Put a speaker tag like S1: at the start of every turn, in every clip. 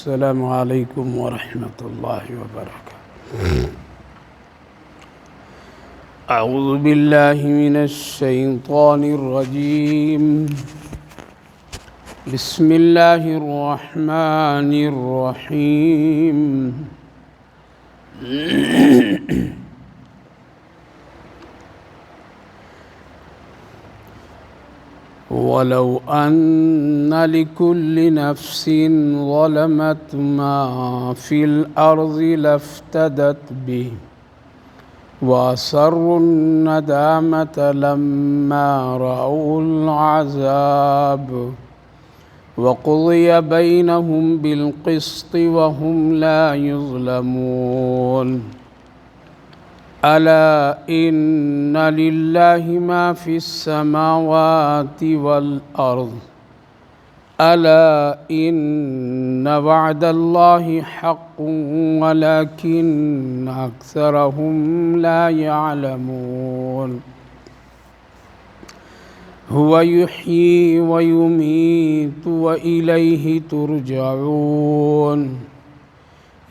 S1: السلام علیکم ورحمۃ اللہ وبرکاتہ۔ اعوذ باللہ من الشیطان الرجیم، بسم اللہ الرحمن الرحیم۔ وَلَوْ أَنَّ لِكُلِّ نَفْسٍ ظَلَمَتْ مَا فِي الْأَرْضِ لَافْتَدَتْ بِهِ وَأَسَرُّوا النَّدَامَةَ لَمَّا رَأَوُا الْعَذَابَ وَقُضِيَ بَيْنَهُم بِالْقِسْطِ وَهُمْ لَا يُظْلَمُونَ۔ أَلَا إِنَّ لِلَّهِ مَا فِي السَّمَاوَاتِ وَالْأَرْضِ أَلَا إِنَّ وَعْدَ اللَّهِ حَقٌّ وَلَكِنَّ أَكْثَرَهُمْ لَا يَعْلَمُونَ۔ هُوَ يُحْيِي وَيُمِيتُ وَإِلَيْهِ تُرْجَعُونَ۔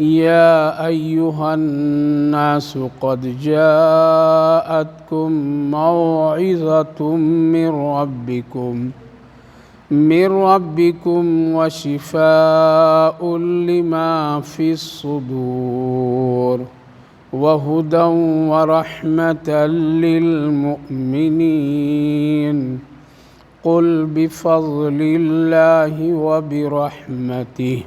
S1: يَا أَيُّهَا النَّاسُ قَدْ جَاءَتْكُمْ مَوْعِظَةٌ من ربكم وشفاء لما في الصدور وهدى ورحمة للمؤمنين۔ قل بفضل الله وبرحمته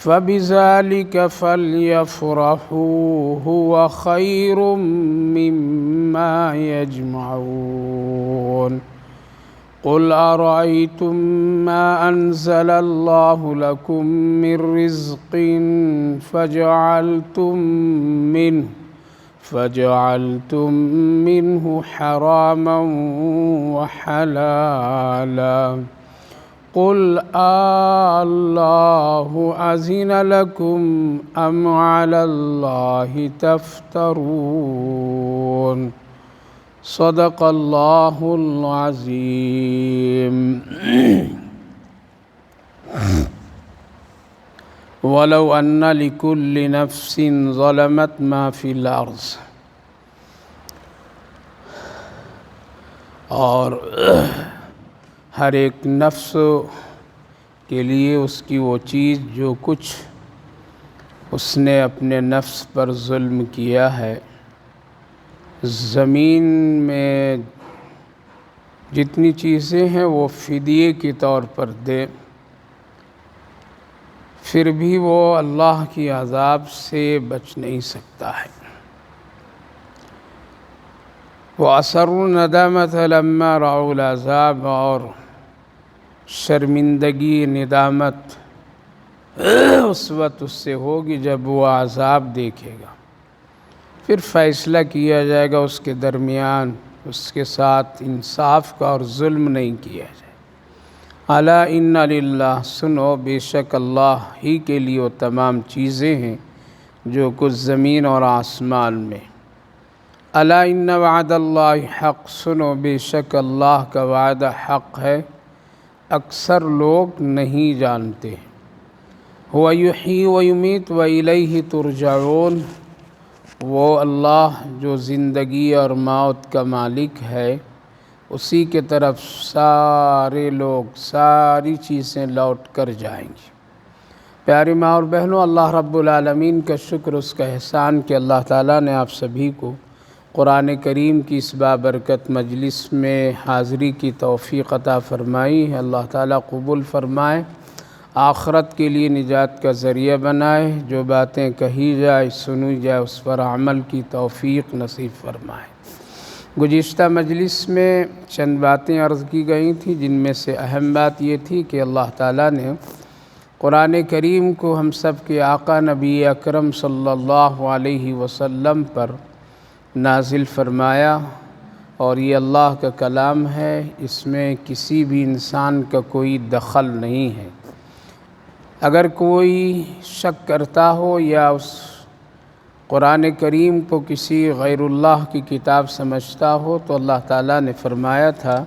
S1: فبذلك فليفرحوا هو خير مما يجمعون۔ قل أرأيتم ما أنزل الله لكم من رزق فجعلتم منه حراما وحلالا، قل الله أذن لكم أم على الله تفترون۔ صدق اللہ العظیم۔ وَلَوْ أَنَّ لِكُلِّ نَفْسٍ ظَلَمَتْ مَا فِي الْأَرْضِ، اور ہر ایک نفس کے لیے اس کی وہ چیز جو کچھ اس نے اپنے نفس پر ظلم کیا ہے، زمین میں جتنی چیزیں ہیں وہ فدیے کے طور پر دے، پھر بھی وہ اللہ کی عذاب سے بچ نہیں سکتا ہے۔ وَأَسَرُّوا النَّدَامَةَ لَمَّا رَأَوُا الْعَذَابَ، اور شرمندگی ندامت اس وقت اس سے ہوگی جب وہ عذاب دیکھے گا، پھر فیصلہ کیا جائے گا اس کے درمیان، اس کے ساتھ انصاف کا اور ظلم نہیں کیا جائے۔ الا ان للہ، سنو بے شک اللہ ہی کے لیے وہ تمام چیزیں ہیں جو کچھ زمین اور آسمان میں۔ الا ان وعد اللہ حق، سنو بے شک اللہ کا وعدہ حق ہے، اکثر لوگ نہیں جانتے۔ هو یحیی ویمیت والیہ ترجعون، وہ اللہ جو زندگی اور موت کا مالک ہے، اسی کے طرف سارے لوگ، ساری چیزیں لوٹ کر جائیں گی۔ پیاری ماں اور بہنوں، اللہ رب العالمین کا شکر، اس کا احسان کہ اللہ تعالیٰ نے آپ سبھی کو قرآن کریم کی اس بابرکت مجلس میں حاضری کی توفیق عطا فرمائی ہے۔ اللہ تعالیٰ قبول فرمائے، آخرت کے لیے نجات کا ذریعہ بنائے، جو باتیں کہی جائے سنی جائے اس پر عمل کی توفیق نصیب فرمائے۔ گزشتہ مجلس میں چند باتیں عرض کی گئی تھیں، جن میں سے اہم بات یہ تھی کہ اللہ تعالیٰ نے قرآن کریم کو ہم سب کے آقا نبی اکرم صلی اللہ علیہ وسلم پر نازل فرمایا، اور یہ اللہ کا کلام ہے، اس میں کسی بھی انسان کا کوئی دخل نہیں ہے۔ اگر کوئی شک کرتا ہو یا اس قرآن کریم کو کسی غیر اللہ کی کتاب سمجھتا ہو، تو اللہ تعالیٰ نے فرمایا تھا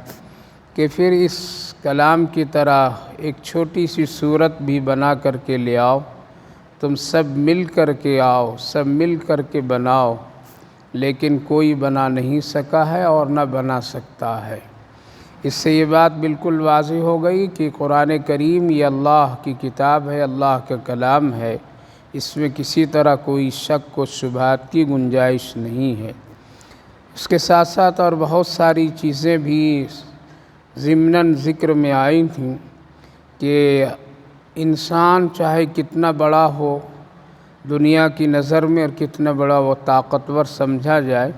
S1: کہ پھر اس کلام کی طرح ایک چھوٹی سی صورت بھی بنا کر کے لے آؤ، تم سب مل کر کے آؤ، سب مل کر کے بناؤ، لیکن کوئی بنا نہیں سکا ہے اور نہ بنا سکتا ہے۔ اس سے یہ بات بالکل واضح ہو گئی کہ قرآن کریم یہ اللہ کی کتاب ہے، اللہ کا کلام ہے، اس میں کسی طرح کوئی شک و شبہات کی گنجائش نہیں ہے۔ اس کے ساتھ ساتھ اور بہت ساری چیزیں بھی ضمناً ذکر میں آئی تھیں کہ انسان چاہے کتنا بڑا ہو دنیا کی نظر میں اور کتنا بڑا وہ طاقتور سمجھا جائے،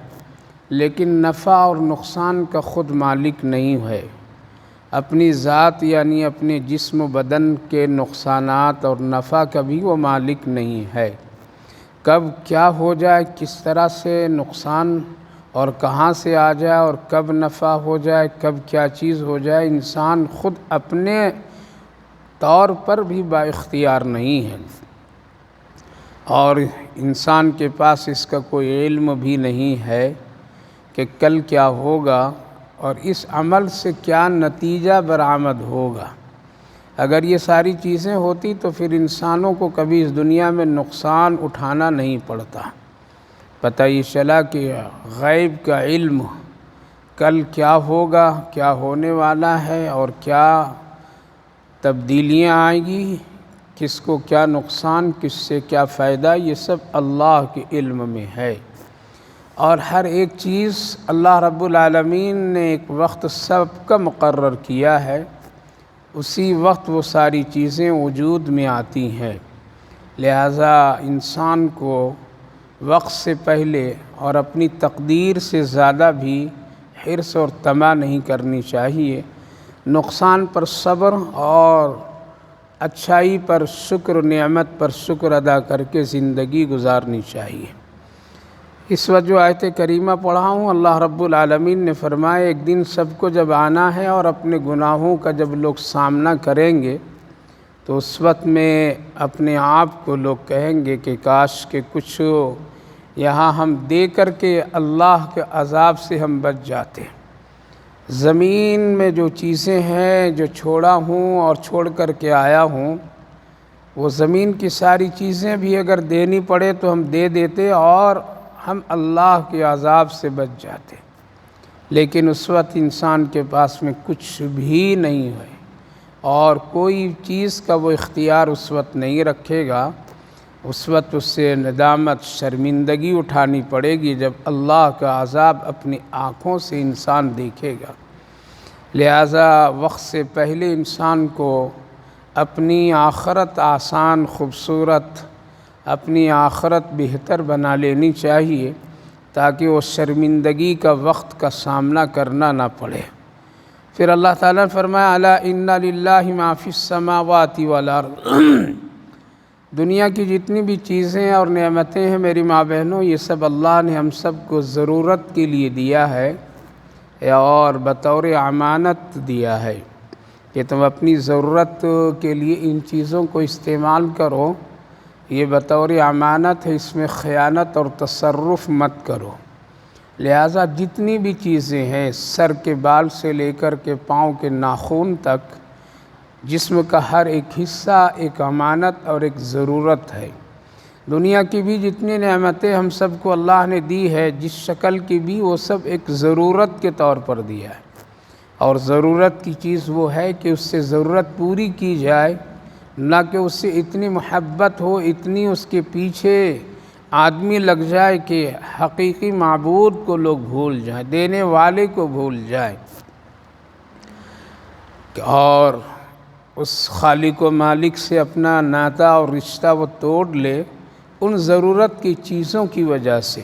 S1: لیکن نفع اور نقصان کا خود مالک نہیں ہے۔ اپنی ذات یعنی اپنے جسم و بدن کے نقصانات اور نفع کا بھی وہ مالک نہیں ہے۔ کب کیا ہو جائے، کس طرح سے نقصان اور کہاں سے آ جائے اور کب نفع ہو جائے، کب کیا چیز ہو جائے، انسان خود اپنے طور پر بھی با اختیار نہیں ہے، اور انسان کے پاس اس کا کوئی علم بھی نہیں ہے کہ کل کیا ہوگا اور اس عمل سے کیا نتیجہ برآمد ہوگا۔ اگر یہ ساری چیزیں ہوتی تو پھر انسانوں کو کبھی اس دنیا میں نقصان اٹھانا نہیں پڑتا۔ پتہ یہ چلا کہ غیب کا علم، کل کیا ہوگا، کیا ہونے والا ہے اور کیا تبدیلیاں آئیں گی، کس کو کیا نقصان، کس سے کیا فائدہ، یہ سب اللہ کے علم میں ہے۔ اور ہر ایک چیز اللہ رب العالمین نے ایک وقت سب کا مقرر کیا ہے، اسی وقت وہ ساری چیزیں وجود میں آتی ہیں۔ لہذا انسان کو وقت سے پہلے اور اپنی تقدیر سے زیادہ بھی حرص اور طمع نہیں کرنی چاہیے۔ نقصان پر صبر اور اچھائی پر شکر، نعمت پر شکر ادا کر کے زندگی گزارنی چاہیے۔ اس وقت جو آیت کریمہ پڑھا ہوں، اللہ رب العالمین نے فرمایا ایک دن سب کو جب آنا ہے اور اپنے گناہوں کا جب لوگ سامنا کریں گے تو اس وقت میں اپنے آپ کو لوگ کہیں گے کہ کاش کہ کچھ یہاں ہم دے کر کے اللہ کے عذاب سے ہم بچ جاتے۔ زمین میں جو چیزیں ہیں جو چھوڑا ہوں اور چھوڑ کر کے آیا ہوں، وہ زمین کی ساری چیزیں بھی اگر دینی پڑے تو ہم دے دیتے اور ہم اللہ کے عذاب سے بچ جاتے، لیکن اس وقت انسان کے پاس میں کچھ بھی نہیں ہے اور کوئی چیز کا وہ اختیار اس وقت نہیں رکھے گا۔ اس وقت اس سے ندامت، شرمندگی اٹھانی پڑے گی جب اللہ کا عذاب اپنی آنکھوں سے انسان دیکھے گا۔ لہذا وقت سے پہلے انسان کو اپنی آخرت آسان، خوبصورت، اپنی آخرت بہتر بنا لینی چاہیے تاکہ وہ شرمندگی کا وقت کا سامنا کرنا نہ پڑے۔ پھر اللہ تعالیٰ نے فرمایا الا ان للہ ما فی السماوات والارض، دنیا کی جتنی بھی چیزیں اور نعمتیں ہیں میری ماں بہنوں، یہ سب اللہ نے ہم سب کو ضرورت کے لیے دیا ہے اور بطور امانت دیا ہے کہ تم اپنی ضرورت کے لیے ان چیزوں کو استعمال کرو، یہ بطور امانت ہے، اس میں خیانت اور تصرف مت کرو۔ لہذا جتنی بھی چیزیں ہیں، سر کے بال سے لے کر کے پاؤں کے ناخن تک، جسم کا ہر ایک حصہ ایک امانت اور ایک ضرورت ہے۔ دنیا کی بھی جتنی نعمتیں ہم سب کو اللہ نے دی ہے، جس شکل کی بھی، وہ سب ایک ضرورت کے طور پر دیا ہے، اور ضرورت کی چیز وہ ہے کہ اس سے ضرورت پوری کی جائے، نہ کہ اس سے اتنی محبت ہو، اتنی اس کے پیچھے آدمی لگ جائے کہ حقیقی معبود کو لوگ بھول جائیں، دینے والے کو بھول جائیں، اور اس خالق و مالک سے اپنا ناطہ اور رشتہ وہ توڑ لے ان ضرورت کی چیزوں کی وجہ سے۔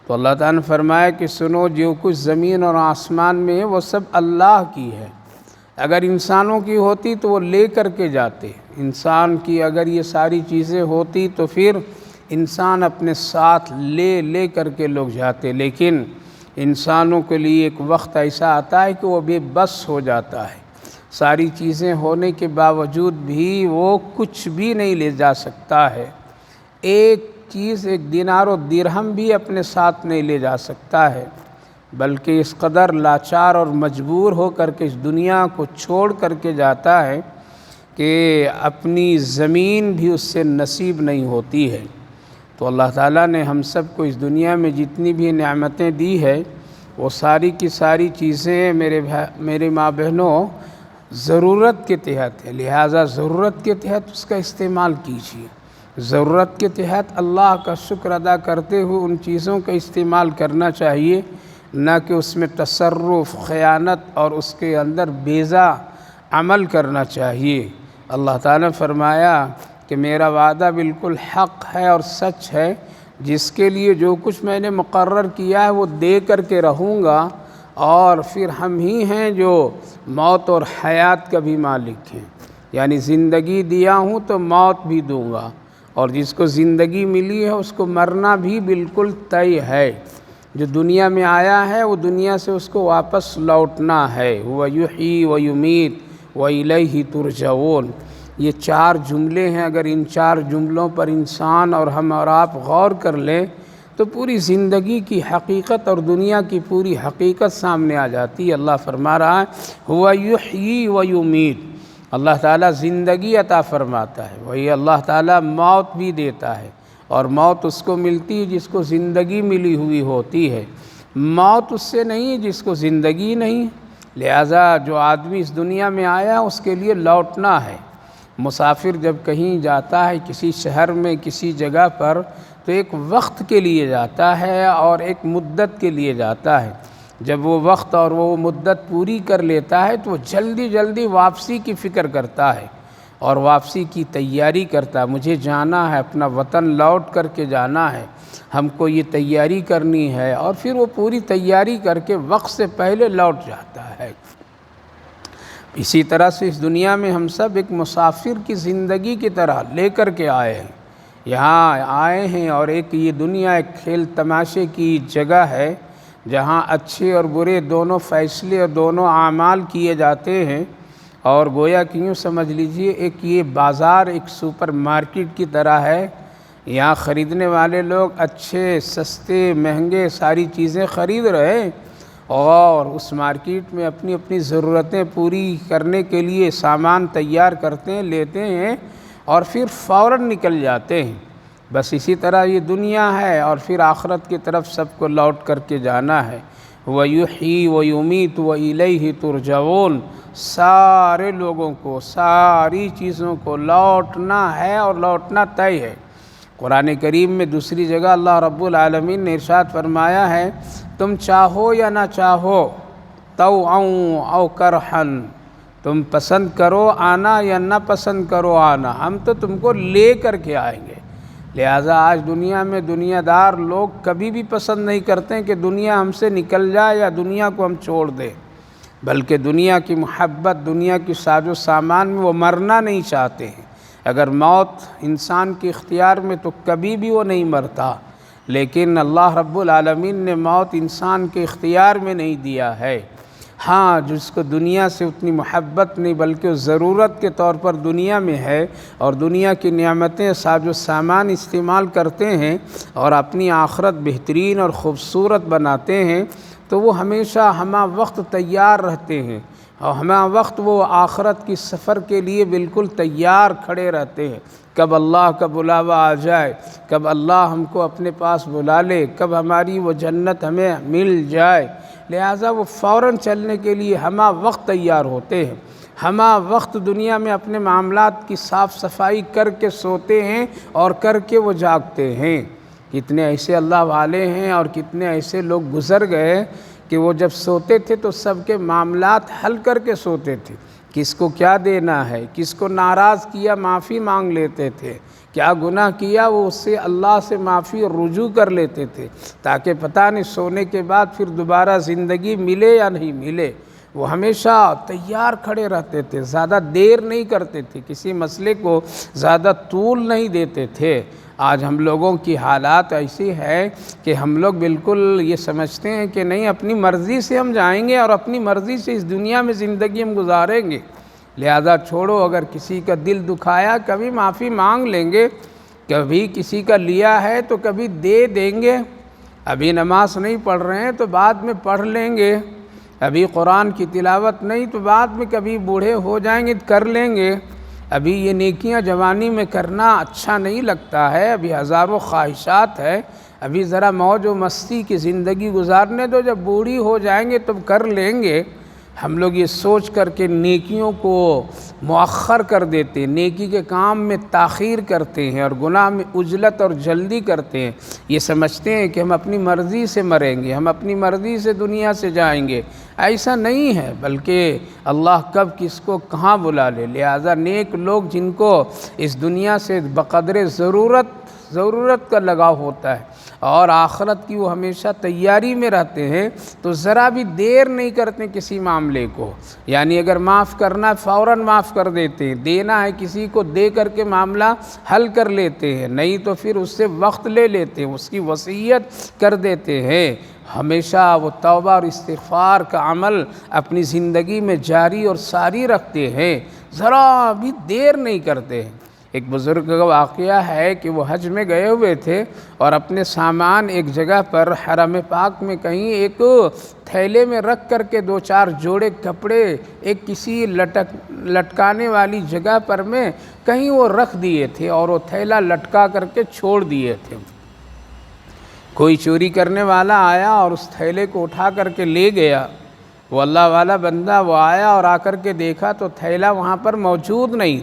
S1: تو اللہ تعالیٰ نے فرمایا کہ سنو، جو کچھ زمین اور آسمان میں ہے وہ سب اللہ کی ہے۔ اگر انسانوں کی ہوتی تو وہ لے کر کے جاتے، انسان کی اگر یہ ساری چیزیں ہوتی تو پھر انسان اپنے ساتھ لے کر کے لوگ جاتے، لیکن انسانوں کے لیے ایک وقت ایسا آتا ہے کہ وہ بے بس ہو جاتا ہے، ساری چیزیں ہونے کے باوجود بھی وہ کچھ بھی نہیں لے جا سکتا ہے، ایک چیز، ایک دینار و درہم بھی اپنے ساتھ نہیں لے جا سکتا ہے۔ بلکہ اس قدر لاچار اور مجبور ہو کر کے اس دنیا کو چھوڑ کر کے جاتا ہے کہ اپنی زمین بھی اس سے نصیب نہیں ہوتی ہے۔ تو اللہ تعالیٰ نے ہم سب کو اس دنیا میں جتنی بھی نعمتیں دی ہے وہ ساری کی ساری چیزیں میرے ماں بہنوں ضرورت کے تحت ہے، لہٰذا ضرورت کے تحت اس کا استعمال کیجیے۔ ضرورت کے تحت اللہ کا شکر ادا کرتے ہوئے ان چیزوں کا استعمال کرنا چاہیے، نہ کہ اس میں تصرف، خیانت اور اس کے اندر بیزا عمل کرنا چاہیے۔ اللہ تعالیٰ نے فرمایا کہ میرا وعدہ بالکل حق ہے اور سچ ہے، جس کے لیے جو کچھ میں نے مقرر کیا ہے وہ دے کر کے رہوں گا، اور پھر ہم ہی ہیں جو موت اور حیات کا بھی مالک ہیں، یعنی زندگی دیا ہوں تو موت بھی دوں گا، اور جس کو زندگی ملی ہے اس کو مرنا بھی بالکل طے ہے۔ جو دنیا میں آیا ہے وہ دنیا سے اس کو واپس لوٹنا ہے۔ وَيُحْيِي وَيُمِيتُ وَإِلَيْهِ تُرْجَعُونَ، یہ 4 جملے ہیں۔ اگر ان 4 جملوں پر انسان اور ہم اور آپ غور کر لیں تو پوری زندگی کی حقیقت اور دنیا کی پوری حقیقت سامنے آ جاتی ہے۔ اللہ فرما رہا ہے هُوَ يُحْيِي وَيُمِيتُ، اللہ تعالیٰ زندگی عطا فرماتا ہے، وہی اللہ تعالیٰ موت بھی دیتا ہے، اور موت اس کو ملتی ہے جس کو زندگی ملی ہوئی ہوتی ہے۔ موت اس سے نہیں جس کو زندگی نہیں، لہٰذا جو آدمی اس دنیا میں آیا اس کے لیے لوٹنا ہے۔ مسافر جب کہیں جاتا ہے کسی شہر میں کسی جگہ پر تو ایک وقت کے لیے جاتا ہے اور ایک مدت کے لیے جاتا ہے۔ جب وہ وقت اور وہ مدت پوری کر لیتا ہے تو وہ جلدی جلدی واپسی کی فکر کرتا ہے اور واپسی کی تیاری کرتا ہے۔ مجھے جانا ہے، اپنا وطن لوٹ کر کے جانا ہے، ہم کو یہ تیاری کرنی ہے، اور پھر وہ پوری تیاری کر کے وقت سے پہلے لوٹ جاتا ہے۔ اسی طرح سے اس دنیا میں ہم سب ایک مسافر کی زندگی کی طرح لے کر کے آئے ہیں، یہاں آئے ہیں، اور ایک یہ دنیا ایک کھیل تماشے کی جگہ ہے جہاں اچھے اور برے دونوں فیصلے اور دونوں اعمال کیے جاتے ہیں، اور گویا کہ یوں سمجھ لیجئے ایک یہ بازار ایک سپر مارکیٹ کی طرح ہے۔ یہاں خریدنے والے لوگ اچھے، سستے، مہنگے ساری چیزیں خرید رہے ہیں، اور اس مارکیٹ میں اپنی اپنی ضرورتیں پوری کرنے کے لیے سامان تیار کرتے ہیں، لیتے ہیں، اور پھر فوراً نکل جاتے ہیں۔ بس اسی طرح یہ دنیا ہے، اور پھر آخرت کی طرف سب کو لوٹ کر کے جانا ہے۔ وَيُحْيِي وَيُمِيتُ وَإِلَيْهِ تُرْجَعُونَ، سارے لوگوں کو، ساری چیزوں کو لوٹنا ہے، اور لوٹنا طے ہے۔ قرآن کریم میں دوسری جگہ اللہ رب العالمین نے ارشاد فرمایا ہے، تم چاہو یا نہ چاہو، طوعاً او کرہاً، تم پسند کرو آنا یا نہ پسند کرو آنا، ہم تو تم کو لے کر کے آئیں گے۔ لہٰذا آج دنیا میں دنیا دار لوگ کبھی بھی پسند نہیں کرتے ہیں کہ دنیا ہم سے نکل جائے یا دنیا کو ہم چھوڑ دیں، بلکہ دنیا کی محبت، دنیا کی ساز و سامان میں وہ مرنا نہیں چاہتے ہیں۔ اگر موت انسان کے اختیار میں تو کبھی بھی وہ نہیں مرتا، لیکن اللہ رب العالمین نے موت انسان کے اختیار میں نہیں دیا ہے۔ ہاں، جس کو دنیا سے اتنی محبت نہیں بلکہ ضرورت کے طور پر دنیا میں ہے، اور دنیا کی نعمتیں ساز و سامان استعمال کرتے ہیں اور اپنی آخرت بہترین اور خوبصورت بناتے ہیں، تو وہ ہمیشہ ہمہ وقت تیار رہتے ہیں، اور ہمہ وقت وہ آخرت کی سفر کے لیے بالکل تیار کھڑے رہتے ہیں۔ کب اللہ کا بلاوا آ جائے، کب اللہ ہم کو اپنے پاس بلا لے، کب ہماری وہ جنت ہمیں مل جائے، لہٰذا وہ فوراً چلنے کے لیے ہمہ وقت تیار ہوتے ہیں۔ ہمہ وقت دنیا میں اپنے معاملات کی صاف صفائی کر کے سوتے ہیں اور کر کے وہ جاگتے ہیں۔ کتنے ایسے اللہ والے ہیں اور کتنے ایسے لوگ گزر گئے کہ وہ جب سوتے تھے تو سب کے معاملات حل کر کے سوتے تھے، کس کو کیا دینا ہے، کس کو ناراض کیا معافی مانگ لیتے تھے، کیا گناہ کیا وہ اس سے اللہ سے معافی اور رجوع کر لیتے تھے، تاکہ پتہ نہیں سونے کے بعد پھر دوبارہ زندگی ملے یا نہیں ملے۔ وہ ہمیشہ تیار کھڑے رہتے تھے، زیادہ دیر نہیں کرتے تھے، کسی مسئلے کو زیادہ طول نہیں دیتے تھے۔ آج ہم لوگوں کی حالات ایسی ہے کہ ہم لوگ بالکل یہ سمجھتے ہیں کہ نہیں، اپنی مرضی سے ہم جائیں گے اور اپنی مرضی سے اس دنیا میں زندگی ہم گزاریں گے، لہذا چھوڑو، اگر کسی کا دل دکھایا کبھی معافی مانگ لیں گے، کبھی کسی کا لیا ہے تو کبھی دے دیں گے، ابھی نماز نہیں پڑھ رہے ہیں تو بعد میں پڑھ لیں گے، ابھی قرآن کی تلاوت نہیں تو بعد میں کبھی بوڑھے ہو جائیں گے کر لیں گے، ابھی یہ نیکیاں جوانی میں کرنا اچھا نہیں لگتا ہے، ابھی ہزاروں خواہشات ہے، ابھی ذرا موج و مستی کی زندگی گزارنے دو، جب بوڑھی ہو جائیں گے تب کر لیں گے۔ ہم لوگ یہ سوچ کر کے نیکیوں کو مؤخر کر دیتے ہیں، نیکی کے کام میں تاخیر کرتے ہیں اور گناہ میں عجلت اور جلدی کرتے ہیں، یہ سمجھتے ہیں کہ ہم اپنی مرضی سے مریں گے، ہم اپنی مرضی سے دنیا سے جائیں گے۔ ایسا نہیں ہے، بلکہ اللہ کب کس کو کہاں بلا لے، لہذا نیک لوگ جن کو اس دنیا سے بقدر ضرورت کا لگاؤ ہوتا ہے اور آخرت کی وہ ہمیشہ تیاری میں رہتے ہیں، تو ذرا بھی دیر نہیں کرتے کسی معاملے کو، یعنی اگر معاف کرنا ہے فوراً معاف کر دیتے ہیں، دینا ہے کسی کو دے کر کے معاملہ حل کر لیتے ہیں، نہیں تو پھر اس سے وقت لے لیتے ہیں، اس کی وصیت کر دیتے ہیں۔ ہمیشہ وہ توبہ اور استغفار کا عمل اپنی زندگی میں جاری اور ساری رکھتے ہیں، ذرا بھی دیر نہیں کرتے ہیں۔ ایک بزرگ کا واقعہ ہے کہ وہ حج میں گئے ہوئے تھے اور اپنے سامان ایک جگہ پر حرم پاک میں کہیں ایک تھیلے میں رکھ کر کے 2-4 جوڑے کپڑے ایک کسی لٹکانے والی جگہ پر میں کہیں وہ رکھ دیے تھے اور وہ تھیلا لٹکا کر کے چھوڑ دیے تھے۔ کوئی چوری کرنے والا آیا اور اس تھیلے کو اٹھا کر کے لے گیا، وہ اللہ والا بندہ وہ آیا اور آ کر کے دیکھا تو تھیلا وہاں پر موجود نہیں،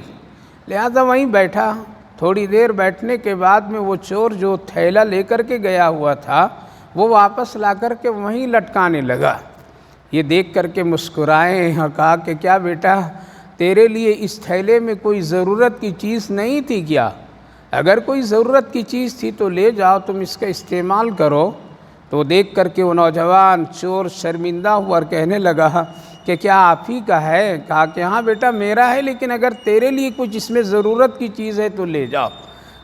S1: لہذا وہیں بیٹھا۔ تھوڑی دیر بیٹھنے کے بعد میں وہ چور جو تھیلا لے کر کے گیا ہوا تھا وہ واپس لا کر کے وہیں لٹکانے لگا۔ یہ دیکھ کر کے مسکرائے اور کہا کہ کیا بیٹا تیرے لیے اس تھیلے میں کوئی ضرورت کی چیز نہیں تھی کیا؟ اگر کوئی ضرورت کی چیز تھی تو لے جاؤ، تم اس کا استعمال کرو۔ تو دیکھ کر کے وہ نوجوان چور شرمندہ ہوا اور کہنے لگا کہ کیا آپ ہی کا ہے؟ کہا کہ ہاں بیٹا میرا ہے، لیکن اگر تیرے لیے کچھ اس میں ضرورت کی چیز ہے تو لے جاؤ۔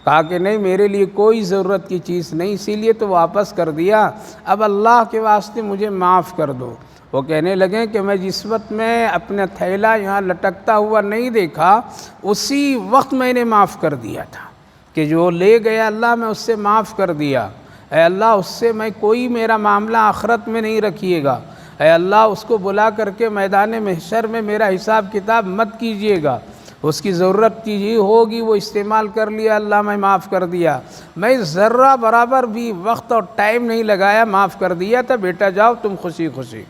S1: کہا کہ نہیں میرے لیے کوئی ضرورت کی چیز نہیں، اسی لیے تو واپس کر دیا، اب اللہ کے واسطے مجھے معاف کر دو۔ وہ کہنے لگے کہ میں جس وقت میں اپنا تھیلا یہاں لٹکتا ہوا نہیں دیکھا اسی وقت میں نے معاف کر دیا تھا، کہ جو لے گیا اللہ میں اس سے معاف کر دیا، اے اللہ اس سے میں کوئی میرا معاملہ آخرت میں نہیں رکھیے گا، اے اللہ اس کو بلا کر کے میدان محشر میں میرا حساب کتاب مت کیجیے گا، اس کی ضرورت کی ہوگی وہ استعمال کر لیا، اللہ میں معاف کر دیا، میں ذرہ برابر بھی وقت اور ٹائم نہیں لگایا، معاف کر دیا تھا، بیٹا جاؤ تم خوشی خوشی۔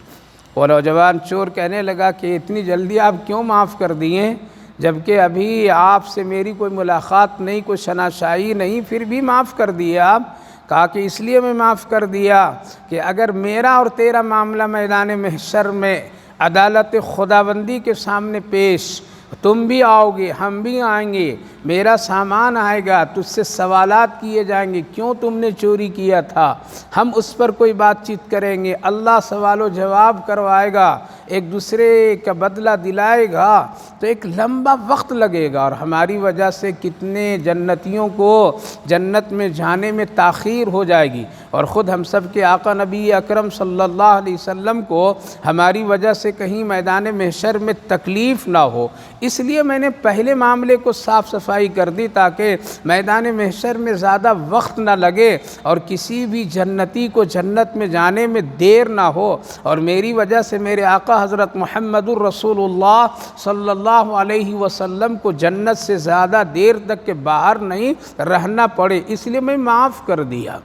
S1: وہ نوجوان چور کہنے لگا کہ اتنی جلدی آپ کیوں معاف کر دیے جبکہ ابھی آپ سے میری کوئی ملاقات نہیں، کوئی شناسائی نہیں، پھر بھی معاف کر دیے آپ؟ کہا کہ اس لیے میں معاف کر دیا کہ اگر میرا اور تیرا معاملہ میدان محشر میں عدالت خداوندی کے سامنے پیش، تم بھی آؤ گے ہم بھی آئیں گے، میرا سامان آئے گا، تجھ سے سوالات کیے جائیں گے کیوں تم نے چوری کیا تھا، ہم اس پر کوئی بات چیت کریں گے، اللہ سوال و جواب کروائے گا، ایک دوسرے کا بدلہ دلائے گا، تو ایک لمبا وقت لگے گا اور ہماری وجہ سے کتنے جنتیوں کو جنت میں جانے میں تاخیر ہو جائے گی، اور خود ہم سب کے آقا نبی اکرم صلی اللہ علیہ وسلم کو ہماری وجہ سے کہیں میدان محشر میں تکلیف نہ ہو، اس لیے میں نے پہلے معاملے کو صاف صفائی کر دی تاکہ میدان محشر میں زیادہ وقت نہ لگے اور کسی بھی جنتی کو جنت میں جانے میں دیر نہ ہو، اور میری وجہ سے میرے آقا حضرت محمد الرسول اللہ صلی اللہ علیہ وسلم کو جنت سے زیادہ دیر تک کے باہر نہیں رہنا پڑے، اس لیے میں معاف کر دیا۔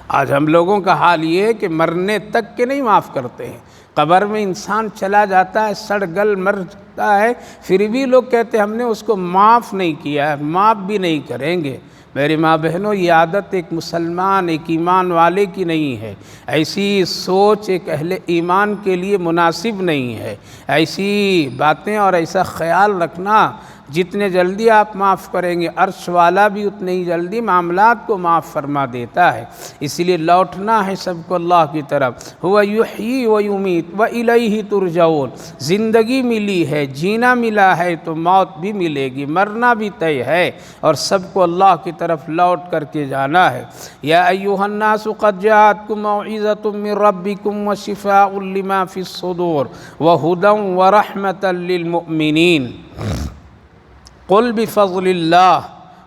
S1: آج ہم لوگوں کا حال یہ ہے کہ مرنے تک کے نہیں معاف کرتے ہیں، قبر میں انسان چلا جاتا ہے سڑ گل مر جاتا ہے، پھر بھی لوگ کہتے ہیں ہم نے اس کو معاف نہیں کیا ہے، معاف بھی نہیں کریں گے۔ میری ماں بہنوں، یہ عادت ایک مسلمان ایک ایمان والے کی نہیں ہے، ایسی سوچ ایک اہل ایمان کے لیے مناسب نہیں ہے، ایسی باتیں اور ایسا خیال رکھنا جتنے جلدی آپ معاف کریں گے عرش والا بھی اتنے ہی جلدی معاملات کو معاف فرما دیتا ہے، اس لیے لوٹنا ہے سب کو اللہ کی طرف، هو یحیی و یمیت و الیہ ترجعون، زندگی ملی ہے جینا ملا ہے تو موت بھی ملے گی، مرنا بھی طے ہے اور سب کو اللہ کی طرف لوٹ کر کے جانا ہے۔ یا ایھا الناس قد جاءتکم موعظۃ من ربکم وشفاء لما فی الصدور وہدی ورحمۃ للمؤمنین۔ قل بفضل اللہ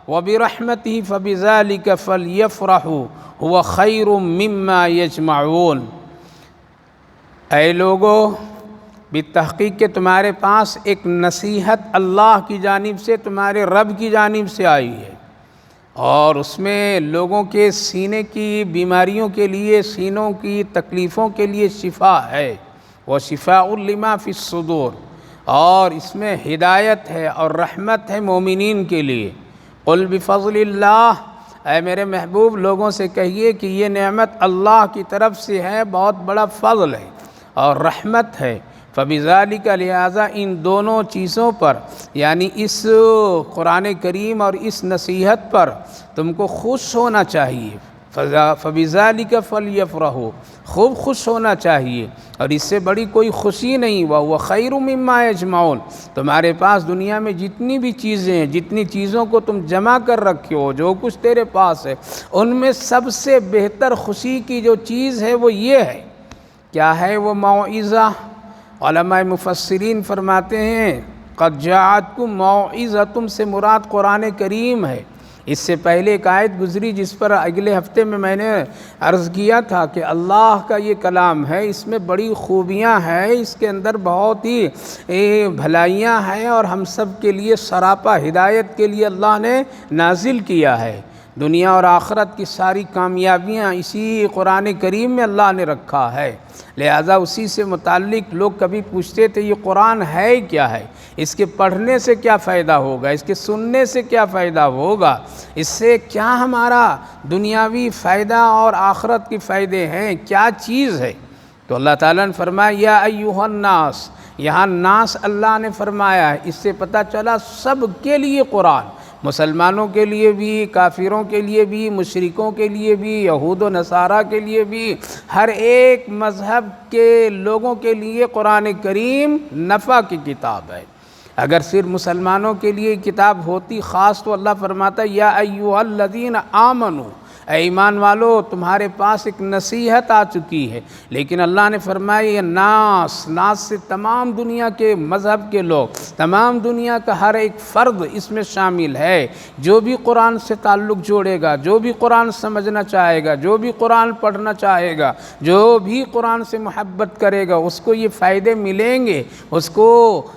S1: وَبِرَحْمَتِهِ فَبِذَلِكَ فَلْيَفْرَحُوا هُوَ خَيْرٌ مِّمَّا يَجْمَعُونَ۔ اے لوگو، بالتحقیق کہ تمہارے پاس ایک نصیحت اللہ کی جانب سے، تمہارے رب کی جانب سے آئی ہے، اور اس میں لوگوں کے سینے کی بیماریوں کے لیے، سینوں کی تکلیفوں کے لیے شفا ہے، وہ شفاء لما فی الصدور، اور اس میں ہدایت ہے اور رحمت ہے مومنین کے لیے۔ قل بفضل اللہ، اے میرے محبوب لوگوں سے کہیے کہ یہ نعمت اللہ کی طرف سے ہے، بہت بڑا فضل ہے اور رحمت ہے۔ فبذالک، لہٰذا ان دونوں چیزوں پر، یعنی اس قرآن کریم اور اس نصیحت پر تم کو خوش ہونا چاہیے۔ فبذالک فلیفرحوا، خوب خوش ہونا چاہیے، اور اس سے بڑی کوئی خوشی نہیں۔ وَهُوَ خَيْرٌ مِّمَّا يَجْمَعُونَ، تمہارے پاس دنیا میں جتنی بھی چیزیں ہیں، جتنی چیزوں کو تم جمع کر رکھے ہو، جو کچھ تیرے پاس ہے، ان میں سب سے بہتر خوشی کی جو چیز ہے وہ یہ ہے۔ کیا ہے وہ؟ موعظہ۔ علماء مفسرین فرماتے ہیں قد جاءتکم موعظۃ سے مراد قرآن کریم ہے۔ اس سے پہلے ایک آیت گزری جس پر اگلے ہفتے میں نے عرض کیا تھا کہ اللہ کا یہ کلام ہے، اس میں بڑی خوبیاں ہیں، اس کے اندر بہت ہی بھلائیاں ہیں، اور ہم سب کے لیے سراپا ہدایت کے لیے اللہ نے نازل کیا ہے۔ دنیا اور آخرت کی ساری کامیابیاں اسی قرآن کریم میں اللہ نے رکھا ہے، لہذا اسی سے متعلق لوگ کبھی پوچھتے تھے یہ قرآن ہے کیا ہے، اس کے پڑھنے سے کیا فائدہ ہوگا، اس کے سننے سے کیا فائدہ ہوگا، اس سے کیا ہمارا دنیاوی فائدہ اور آخرت کے فائدے ہیں، کیا چیز ہے؟ تو اللہ تعالیٰ نے فرمایا یا ایھا الناس، یہاں ناس اللہ نے فرمایا ہے، اس سے پتہ چلا سب کے لیے قرآن، مسلمانوں کے لیے بھی، کافروں کے لیے بھی، مشرکوں کے لیے بھی، یہود و نصارہ کے لیے بھی، ہر ایک مذہب کے لوگوں کے لیے قرآن کریم نفع کی کتاب ہے۔ اگر صرف مسلمانوں کے لیے کتاب ہوتی خاص تو اللہ فرماتا یا ایھا الذین آمنوا، اے ایمان والو تمہارے پاس ایک نصیحت آ چکی ہے، لیکن اللہ نے فرمایا یہ ناس سے تمام دنیا کے مذہب کے لوگ، تمام دنیا کا ہر ایک فرد اس میں شامل ہے، جو بھی قرآن سے تعلق جوڑے گا، جو بھی قرآن سمجھنا چاہے گا، جو بھی قرآن پڑھنا چاہے گا، جو بھی قرآن سے محبت کرے گا، اس کو یہ فائدے ملیں گے، اس کو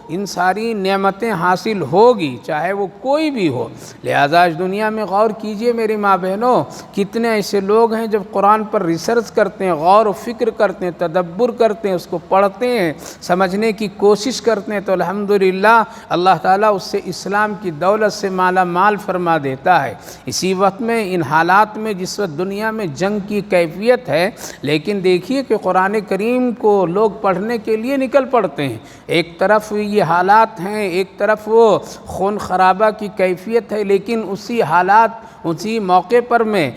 S1: ان ساری نعمتیں حاصل ہوگی، چاہے وہ کوئی بھی ہو۔ لہذا اس دنیا میں غور کیجئے میری ماں بہنوں، کتنے ایسے لوگ ہیں جب قرآن پر ریسرچ کرتے ہیں، غور و فکر کرتے ہیں، تدبر کرتے ہیں، اس کو پڑھتے ہیں، سمجھنے کی کوشش کرتے ہیں، تو الحمدللہ اللہ تعالیٰ اس سے اسلام کی دولت سے مالا مال فرما دیتا ہے۔ اسی وقت میں ان حالات میں جس وقت دنیا میں جنگ کی کیفیت ہے، لیکن دیکھیے کہ قرآن کریم کو لوگ پڑھنے کے لیے نکل پڑتے ہیں۔ ایک طرف یہ حالات ہیں، ایک طرف وہ خون خرابہ کی کیفیت ہے، لیکن اسی حالات، اسی موقع پر میں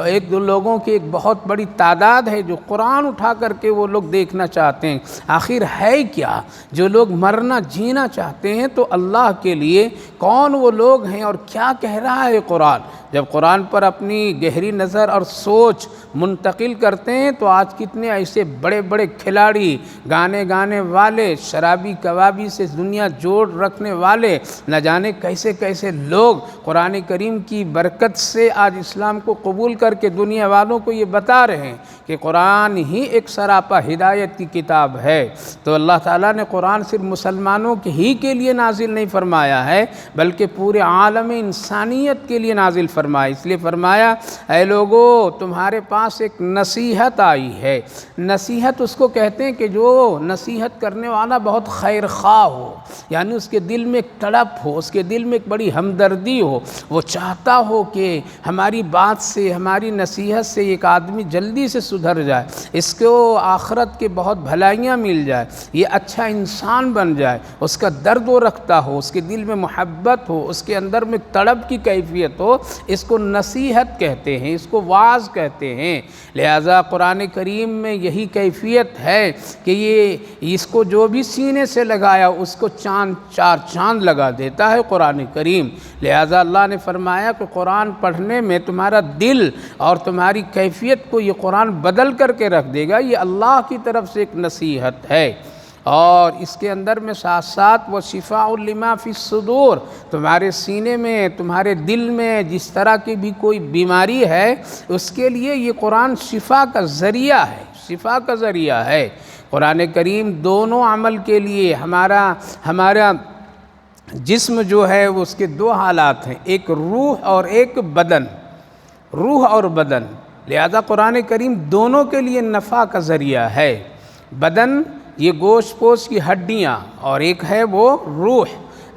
S1: ایک دو لوگوں کی ایک بہت بڑی تعداد ہے جو قرآن اٹھا کر کے وہ لوگ دیکھنا چاہتے ہیں آخر ہے کیا، جو لوگ مرنا جینا چاہتے ہیں تو اللہ کے لیے کون وہ لوگ ہیں اور کیا کہہ رہا ہے قرآن۔ جب قرآن پر اپنی گہری نظر اور سوچ منتقل کرتے ہیں تو آج کتنے ایسے بڑے بڑے کھلاڑی، گانے والے، شرابی کبابی سے دنیا جوڑ رکھنے والے، نہ جانے کیسے کیسے لوگ قرآن کریم کی برکت سے آج اسلام کو قبول کر کے دنیا والوں کو یہ بتا رہے ہیں کہ قرآن ہی ایک سراپا ہدایت کی کتاب ہے۔ تو اللہ تعالیٰ نے قرآن صرف مسلمانوں ہی کے لیے نازل نہیں فرمایا ہے بلکہ پورے عالم انسانیت کے لیے نازل فرمایا۔ اس لیے فرمایا اے لوگو تمہارے پاس ایک نصیحت آئی ہے۔ نصیحت اس کو کہتے ہیں کہ جو نصیحت کرنے والا بہت خیر خواہ ہو، یعنی اس کے دل میں ایک تڑپ ہو، اس کے دل میں ایک بڑی ہمدردی ہو، وہ چاہتا ہو کہ ہماری بات سے، ہماری نصیحت سے ایک آدمی جلدی سے سدھر جائے، اس کو آخرت کے بہت بھلائیاں مل جائے، یہ اچھا انسان بن جائے، اس کا درد وہ رکھتا ہو، اس کے دل میں محبت ہو، اس کے اندر میں تڑپ کی کیفیت ہو، اس کو نصیحت کہتے ہیں، اس کو واعظ کہتے ہیں۔ لہذا قرآن کریم میں یہی کیفیت ہے کہ اس کو جو بھی سینے سے لگایا اس کو چار چاند لگا دیتا ہے قرآن کریم۔ لہذا اللہ نے فرمایا کہ قرآن پڑھنے میں تمہارا دل اور تمہاری کیفیت کو یہ قرآن بدل کر کے رکھ دے گا، یہ اللہ کی طرف سے ایک نصیحت ہے۔ اور اس کے اندر میں ساتھ ساتھ وہ شفاء لما فی الصدور، تمہارے سینے میں، تمہارے دل میں جس طرح کی بھی کوئی بیماری ہے اس کے لیے یہ قرآن شفا کا ذریعہ ہے، شفا کا ذریعہ ہے۔ قرآن کریم دونوں عمل کے لیے ہمارا جسم جو ہے اس کے دو حالات ہیں، ایک روح اور ایک بدن، روح اور بدن، لہذا قرآن کریم دونوں کے لیے نفع کا ذریعہ ہے۔ بدن یہ گوشت پوش کی ہڈیاں، اور ایک ہے وہ روح،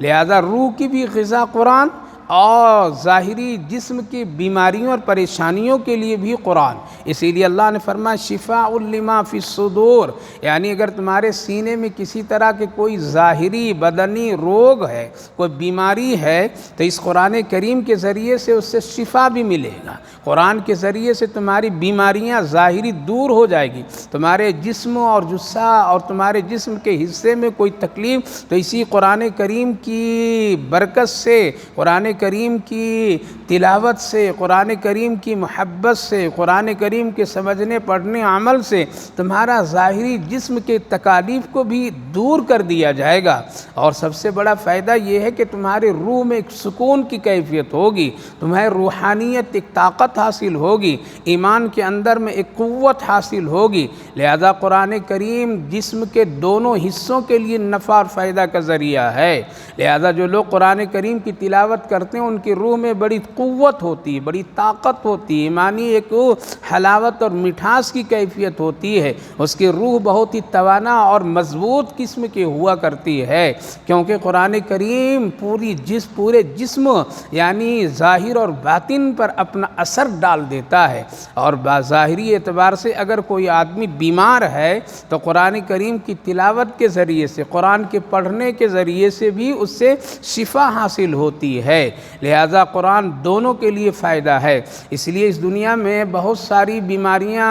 S1: لہذا روح کی بھی غذا قرآن، اور ظاہری جسم کی بیماریوں اور پریشانیوں کے لیے بھی قرآن۔ اسی لیے اللہ نے فرمایا شفاء لما فی الصدور، یعنی اگر تمہارے سینے میں کسی طرح کے کوئی ظاہری بدنی روگ ہے، کوئی بیماری ہے، تو اس قرآن کریم کے ذریعے سے اس سے شفا بھی ملے گا۔ قرآن کے ذریعے سے تمہاری بیماریاں ظاہری دور ہو جائے گی، تمہارے جسم اور جسہ اور تمہارے جسم کے حصے میں کوئی تکلیف، تو اسی قرآن کریم کی برکت سے، قرآن کریم کی تلاوت سے، قرآن کریم کی محبت سے، قرآن کریم کے سمجھنے پڑھنے عمل سے تمہارا ظاہری جسم کے تکالیف کو بھی دور کر دیا جائے گا۔ اور سب سے بڑا فائدہ یہ ہے کہ تمہارے روح میں ایک سکون کی کیفیت ہوگی، تمہیں روحانیت ایک طاقت حاصل ہوگی، ایمان کے اندر میں ایک قوت حاصل ہوگی۔ لہذا قرآن کریم جسم کے دونوں حصوں کے لیے نفع اور فائدہ کا ذریعہ ہے۔ لہذا جو لوگ قرآن کریم کی تلاوت کرتے ہیں ان کی روح میں بڑی قوت ہوتی ہے، بڑی طاقت ہوتی ہے، ایمانی ایک حلاوت اور مٹھاس کی کیفیت ہوتی ہے، اس کی روح بہت ہی توانا اور مضبوط قسم کی ہوا کرتی ہے، کیونکہ قرآن کریم پورے جسم یعنی ظاہر اور باطن پر اپنا اثر ڈال دیتا ہے۔ اور ظاہری اعتبار سے اگر کوئی آدمی بیمار ہے تو قرآن کریم کی تلاوت کے ذریعے سے، قرآن کے پڑھنے کے ذریعے سے بھی اس سے شفا حاصل ہوتی ہے۔ لہذا قرآن دونوں کے لیے فائدہ ہے۔ اس لیے اس دنیا میں بہت ساری بیماریاں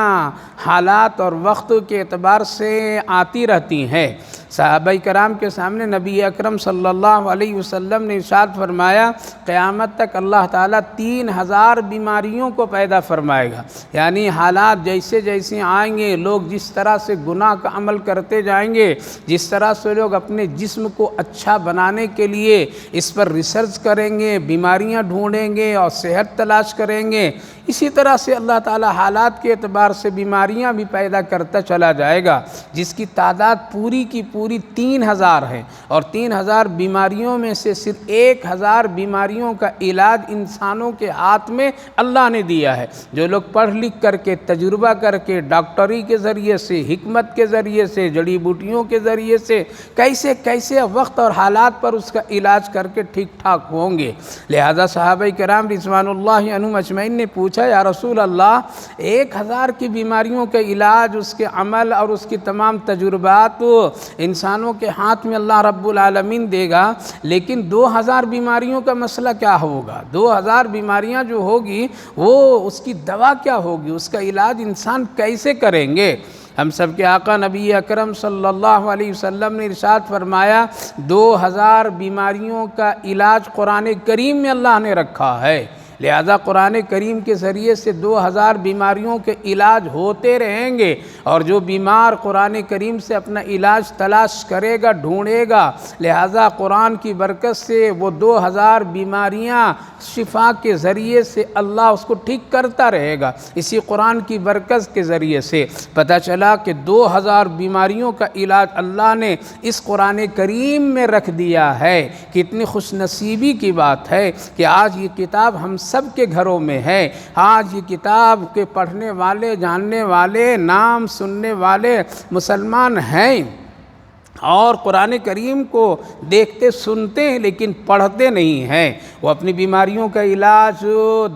S1: حالات اور وقت کے اعتبار سے آتی رہتی ہیں۔ صحابہ کرام کے سامنے نبی اکرم صلی اللہ علیہ وسلم نے ارشاد فرمایا قیامت تک اللہ تعالیٰ 3000 بیماریوں کو پیدا فرمائے گا، یعنی حالات جیسے جیسے آئیں گے، لوگ جس طرح سے گناہ کا عمل کرتے جائیں گے، جس طرح سے لوگ اپنے جسم کو اچھا بنانے کے لیے اس پر ریسرچ کریں گے، بیماریاں ڈھونڈیں گے اور صحت تلاش کریں گے، اسی طرح سے اللہ تعالیٰ حالات کے اعتبار سے بیماریاں بھی پیدا کرتا چلا جائے گا، جس کی تعداد پوری کی پوری 3000 ہے، اور 3000 بیماریوں میں سے صرف 1000 بیماریوں کا علاج انسانوں کے ہاتھ میں اللہ نے دیا ہے۔ جو لوگ پڑھ لکھ کر کے، تجربہ کر کے، ڈاکٹری کے ذریعے سے، حکمت کے ذریعے سے، جڑی بوٹیوں کے ذریعے سے کیسے کیسے وقت اور حالات پر اس کا علاج کر کے ٹھیک ٹھاک ہوں گے۔ لہذا صحابہ کرام رضوان اللہ عنہم اجمعین نے پوچھا یا رسول اللہ 1000 کی بیماریوں کا علاج، اس کے عمل اور اس کی تمام تجربات انسانوں کے ہاتھ میں اللہ رب العالمین دے گا، لیکن 2000 بیماریوں کا مسئلہ کیا ہوگا؟ 2000 بیماریاں جو ہوگی وہ اس کی دوا کیا ہوگی، اس کا علاج انسان کیسے کریں گے؟ ہم سب کے آقا نبی اکرم صلی اللہ علیہ وسلم نے ارشاد فرمایا 2000 بیماریوں کا علاج قرآن کریم میں اللہ نے رکھا ہے۔ لہذا قرآن کریم کے ذریعے سے 2000 بیماریوں کے علاج ہوتے رہیں گے، اور جو بیمار قرآن کریم سے اپنا علاج تلاش کرے گا، ڈھونڈے گا، لہذا قرآن کی برکت سے وہ 2000 بیماریاں شفا کے ذریعے سے اللہ اس کو ٹھیک کرتا رہے گا۔ اسی قرآن کی برکت کے ذریعے سے پتہ چلا کہ 2000 بیماریوں کا علاج اللہ نے اس قرآن کریم میں رکھ دیا ہے۔ کتنی خوش نصیبی کی بات ہے کہ آج یہ کتاب ہم سب کے گھروں میں ہے، آج یہ کتاب کے پڑھنے والے، جاننے والے، نام سننے والے مسلمان ہیں، اور قرآن کریم کو دیکھتے سنتے ہیں لیکن پڑھتے نہیں ہیں۔ وہ اپنی بیماریوں کا علاج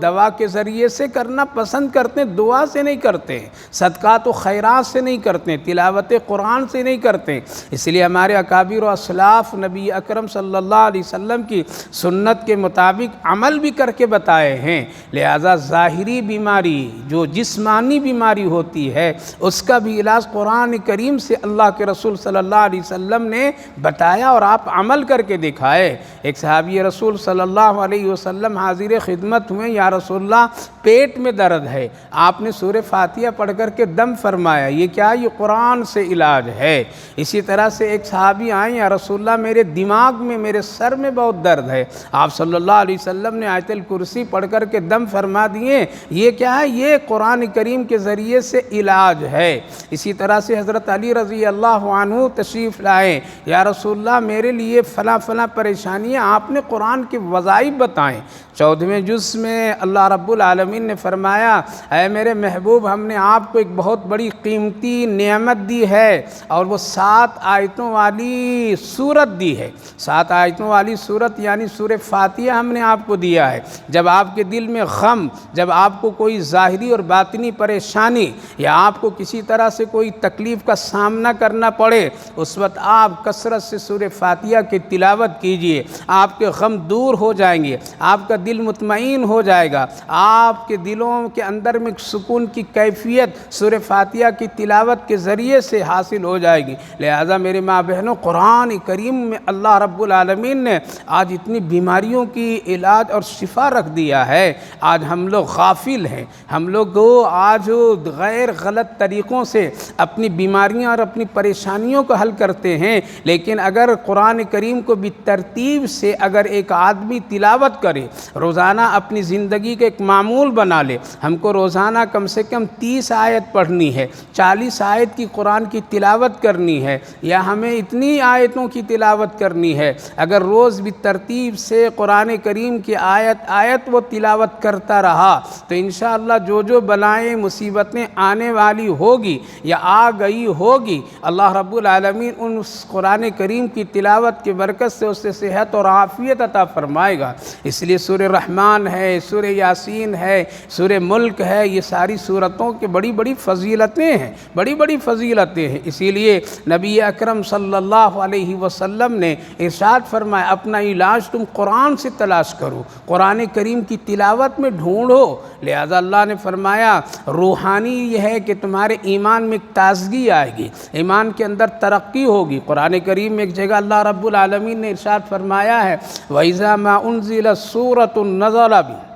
S1: دوا کے ذریعے سے کرنا پسند کرتے ہیں، دعا سے نہیں کرتے، صدقات و خیرات سے نہیں کرتے، تلاوت قرآن سے نہیں کرتے۔ اس لیے ہمارے اکابر و اسلاف نبی اکرم صلی اللہ علیہ وسلم کی سنت کے مطابق عمل بھی کر کے بتائے ہیں۔ لہذا ظاہری بیماری جو جسمانی بیماری ہوتی ہے اس کا بھی علاج قرآن کریم سے اللہ کے رسول صلی اللہ علیہ وسلم نے بتایا اور آپ عمل کر کے دکھائے۔ ایک صحابی رسول صلی اللہ علیہ وسلم حاضر خدمت ہوئے، یا رسول اللہ پیٹ میں درد ہے، آپ نے سورہ فاتحہ پڑھ کر کے دم فرمایا، یہ کیا؟ یہ قرآن سے علاج ہے۔ اسی طرح سے ایک صحابی آئیں، یا رسول اللہ میرے دماغ میں، میرے سر میں بہت درد ہے، آپ صلی اللہ علیہ وسلم نے آیت الکرسی پڑھ کر کے دم فرما دیے، یہ کیا ہے؟ یہ قرآن کریم کے ذریعے سے علاج ہے۔ اسی طرح سے حضرت علی رضی اللہ عنہ تشریف لائے، یا رسول اللہ میرے لیے فلاں فلاں پریشانی ہے، آپ نے قرآن کے وظائف بتائیں۔ 14ویں جز میں اللہ رب العالمین نے فرمایا، اے میرے محبوب، ہم نے آپ کو ایک بہت بڑی قیمتی نعمت دی ہے، اور وہ 7 آیتوں والی سورت دی ہے۔ 7 آیتوں والی سورت یعنی سورہ فاتحہ ہم نے آپ کو دیا ہے۔ جب آپ کے دل میں غم، جب آپ کو کوئی ظاہری اور باطنی پریشانی، یا آپ کو کسی طرح سے کوئی تکلیف کا سامنا کرنا پڑے، اس وقت آپ کثرت سے سورہ فاتحہ کی تلاوت کیجئے، آپ کے غم دور ہو جائیں گے، آپ کا دل مطمئن ہو جائے گا، آپ کے دلوں کے اندر میں سکون کی کیفیت سورہ فاتحہ کی تلاوت کے ذریعے سے حاصل ہو جائے گی۔ لہذا میرے ماں بہنوں، قرآن کریم میں اللہ رب العالمین نے آج اتنی بیماریوں کی علاج اور شفا رکھ دیا ہے۔ آج ہم لوگ غافل ہیں، ہم لوگ آج غیر غلط طریقوں سے اپنی بیماریاں اور اپنی پریشانیوں کو حل کرتے ہیں، لیکن اگر قرآن کریم کو بھی ترتیب سے اگر ایک آدمی تلاوت کرے، روزانہ اپنی زندگی کا ایک معمول بنا لے، ہم کو روزانہ کم سے کم 30 آیت پڑھنی ہے، 40 آیت کی قرآن کی تلاوت کرنی ہے، یا ہمیں اتنی آیتوں کی تلاوت کرنی ہے، اگر روز بھی ترتیب سے قرآن کریم کی آیت وہ تلاوت کرتا رہا تو انشاءاللہ جو بلائیں مصیبتیں آنے والی ہوگی یا آ گئی ہوگی، اللہ رب العالمین ان قرآن کریم کی تلاوت کی برکت سے اسے صحت اور عافیت عطا فرمائے گا۔ اس لیے سورہ رحمان ہے، سورہ یاسین ہے، سورہ ملک ہے، یہ ساری سورتوں کے بڑی بڑی فضیلتیں ہیں، بڑی بڑی فضیلتیں ہیں۔ اسی لیے نبی اکرم صلی اللہ علیہ وسلم نے ارشاد فرمایا، اپنا علاج تم قرآن سے تلاش کرو، قرآن کریم کی تلاوت میں ڈھونڈو۔ لہذا اللہ نے فرمایا روحانی یہ ہے کہ تمہارے ایمان میں ایک تازگی آئے گی، ایمان کے اندر ترقی ہوگی۔ قرآن کریم میں ایک جگہ اللہ رب العالمین نے ارشاد فرمایا ہے، وَإِذَا مَا أُنزِلَتْ سُورَةٌ نَزَلَ بِهَا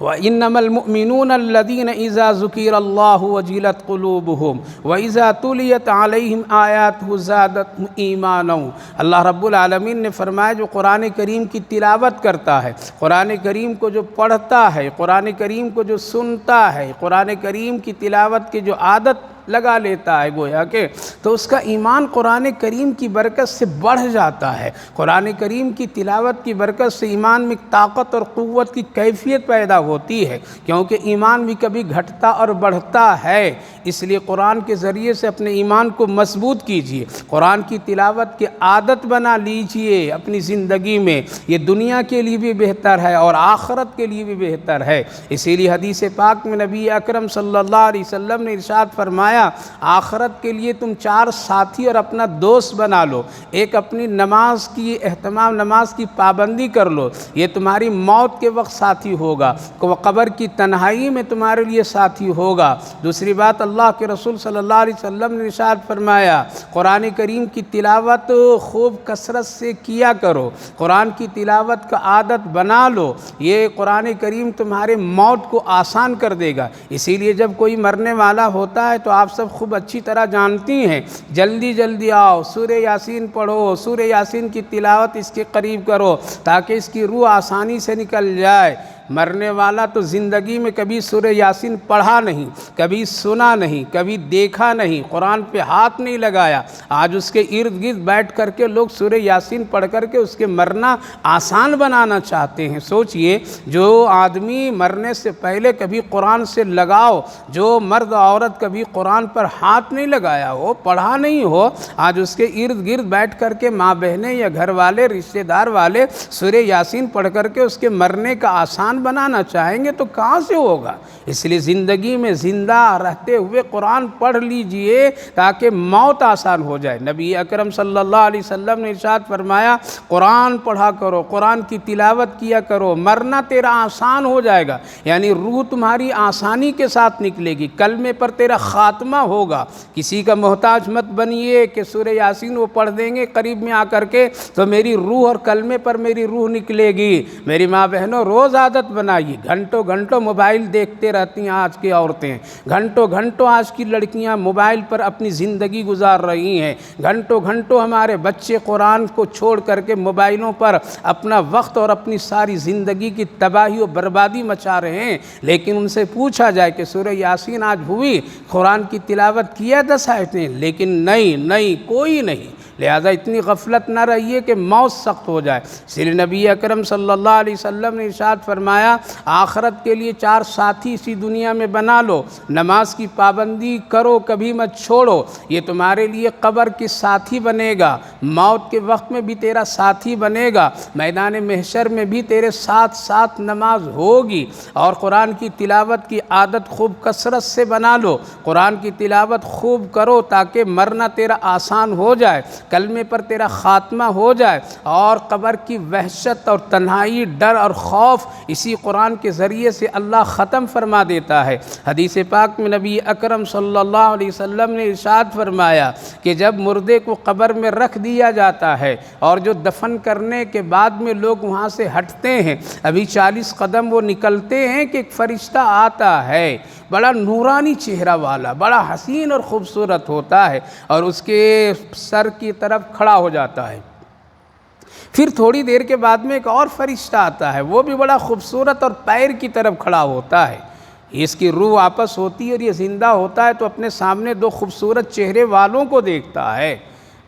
S1: وَإِنَّمَا الْمُؤْمِنُونَ الَّذِينَ إِذَا ذُكِرَ اللَّهُ وَجِلَتْ قُلُوبُهُمْ وَإِذَا تُلِيَتْ عَلَيْهِمْ آيَاتُهُ زَادَتْهُمْ إِيمَانًا۔ اللہ رب العالمین نے فرمایا جو قرآن کریم کی تلاوت کرتا ہے، قرآن کریم کو جو پڑھتا ہے، قرآن کریم کو جو سنتا ہے، قرآن کریم کی تلاوت کی جو عادت لگا لیتا ہے گویا کہ، تو اس کا ایمان قرآن کریم کی برکت سے بڑھ جاتا ہے۔ قرآن کریم کی تلاوت کی برکت سے ایمان میں طاقت اور قوت کی کیفیت پیدا ہوتی ہے، کیونکہ ایمان بھی کبھی گھٹتا اور بڑھتا ہے۔ اس لیے قرآن کے ذریعے سے اپنے ایمان کو مضبوط کیجئے، قرآن کی تلاوت کی عادت بنا لیجئے اپنی زندگی میں، یہ دنیا کے لیے بھی بہتر ہے اور آخرت کے لیے بھی بہتر ہے۔ اسی لیے حدیث پاک میں نبی اکرم صلی اللہ علیہ وسلم نے ارشاد فرمایا، آخرت کے لیے تم 4 ساتھی اور اپنا دوست بنا لو۔ ایک اپنی نماز کی اہتمام، نماز کی پابندی کر لو، یہ تمہاری موت کے وقت ساتھی ہوگا، قبر کی تنہائی میں تمہارے لیے ساتھی ہوگا۔ دوسری بات، اللہ کے رسول صلی اللہ علیہ وسلم نے ارشاد فرمایا قرآن کریم کی تلاوت خوب کثرت سے کیا کرو، قرآن کی تلاوت کا عادت بنا لو، یہ قرآن کریم تمہارے موت کو آسان کر دے گا۔ اسی لیے جب کوئی مرنے والا ہوتا ہے تو آپ سب خوب اچھی طرح جانتی ہیں، جلدی جلدی آؤ، سورہ یاسین پڑھو، سورہ یاسین کی تلاوت اس کے قریب کرو تاکہ اس کی روح آسانی سے نکل جائے۔ مرنے والا تو زندگی میں کبھی سورہ یاسین پڑھا نہیں، کبھی سنا نہیں، کبھی دیکھا نہیں، قرآن پہ ہاتھ نہیں لگایا، آج اس کے ارد گرد بیٹھ کر کے لوگ سورہ یاسین پڑھ کر کے اس کے مرنا آسان بنانا چاہتے ہیں۔ سوچئے جو آدمی مرنے سے پہلے کبھی قرآن سے لگاؤ، جو مرد عورت کبھی قرآن پر ہاتھ نہیں لگایا ہو، پڑھا نہیں ہو، آج اس کے ارد گرد بیٹھ کر کے ماں بہنیں یا گھر والے، رشتہ دار والے سورہ یاسین پڑھ کر کے اس کے مرنے کا آسان آسان بنانا چاہیں گے تو کہاں سے ہوگا؟ اس لیے زندگی میں زندہ رہتے ہوئے قرآن پڑھ لیجئے تاکہ موت آسان ہو جائے۔ نبی اکرم صلی اللہ علیہ وسلم نے ارشاد فرمایا قرآن پڑھا کرو، قرآن کی تلاوت کیا کرو، مرنا تیرا آسان ہو جائے گا، یعنی روح تمہاری آسانی کے ساتھ نکلے گی، کلمے پر تیرا خاتمہ ہوگا۔ کسی کا محتاج مت بنیے کہ سورہ یاسین وہ پڑھ دیں گے قریب میں آ کر کے تو میری روح اور کلمے پر میری روح نکلے گی۔ میری ماں بہنوں روز عادت بنائیے، گھنٹوں گھنٹوں موبائل دیکھتے رہتی ہیں آج کی عورتیں، گھنٹوں گھنٹوں آج کی لڑکیاں موبائل پر اپنی زندگی گزار رہی ہیں، گھنٹوں گھنٹوں ہمارے بچے قرآن کو چھوڑ کر کے موبائلوں پر اپنا وقت اور اپنی ساری زندگی کی تباہی و بربادی مچا رہے ہیں۔ لیکن ان سے پوچھا جائے کہ سورہ یاسین آج ہوئی، قرآن کی تلاوت کیا 10 آیتیں، لیکن نہیں کوئی نہیں۔ لہذا اتنی غفلت نہ رہیے کہ موت سخت ہو جائے۔ اس لیے نبی اکرم صلی اللہ علیہ وسلم نے ارشاد فرمایا آخرت کے لیے 4 ساتھی اسی دنیا میں بنا لو، نماز کی پابندی کرو، کبھی مت چھوڑو، یہ تمہارے لیے قبر کے ساتھی بنے گا، موت کے وقت میں بھی تیرا ساتھی بنے گا، میدان محشر میں بھی تیرے ساتھ ساتھ نماز ہوگی۔ اور قرآن کی تلاوت کی عادت خوب کثرت سے بنا لو، قرآن کی تلاوت خوب کرو تاکہ مرنا تیرا آسان ہو جائے، کلمے پر تیرا خاتمہ ہو جائے، اور قبر کی وحشت اور تنہائی، ڈر اور خوف اسی قرآن کے ذریعے سے اللہ ختم فرما دیتا ہے۔ حدیث پاک میں نبی اکرم صلی اللہ علیہ وسلم نے ارشاد فرمایا کہ جب مردے کو قبر میں رکھ دیا جاتا ہے اور جو دفن کرنے کے بعد میں لوگ وہاں سے ہٹتے ہیں، ابھی 40 قدم وہ نکلتے ہیں کہ ایک فرشتہ آتا ہے، بڑا نورانی چہرہ والا، بڑا حسین اور خوبصورت ہوتا ہے، اور اس کے سر کی طرف کھڑا ہو جاتا ہے۔ پھر تھوڑی دیر کے بعد میں ایک اور فرشتہ آتا ہے، وہ بھی بڑا خوبصورت اور پیر کی طرف کھڑا ہوتا ہے۔ اس کی روح واپس ہوتی ہے اور یہ زندہ ہوتا ہے تو اپنے سامنے 2 خوبصورت چہرے والوں کو دیکھتا ہے،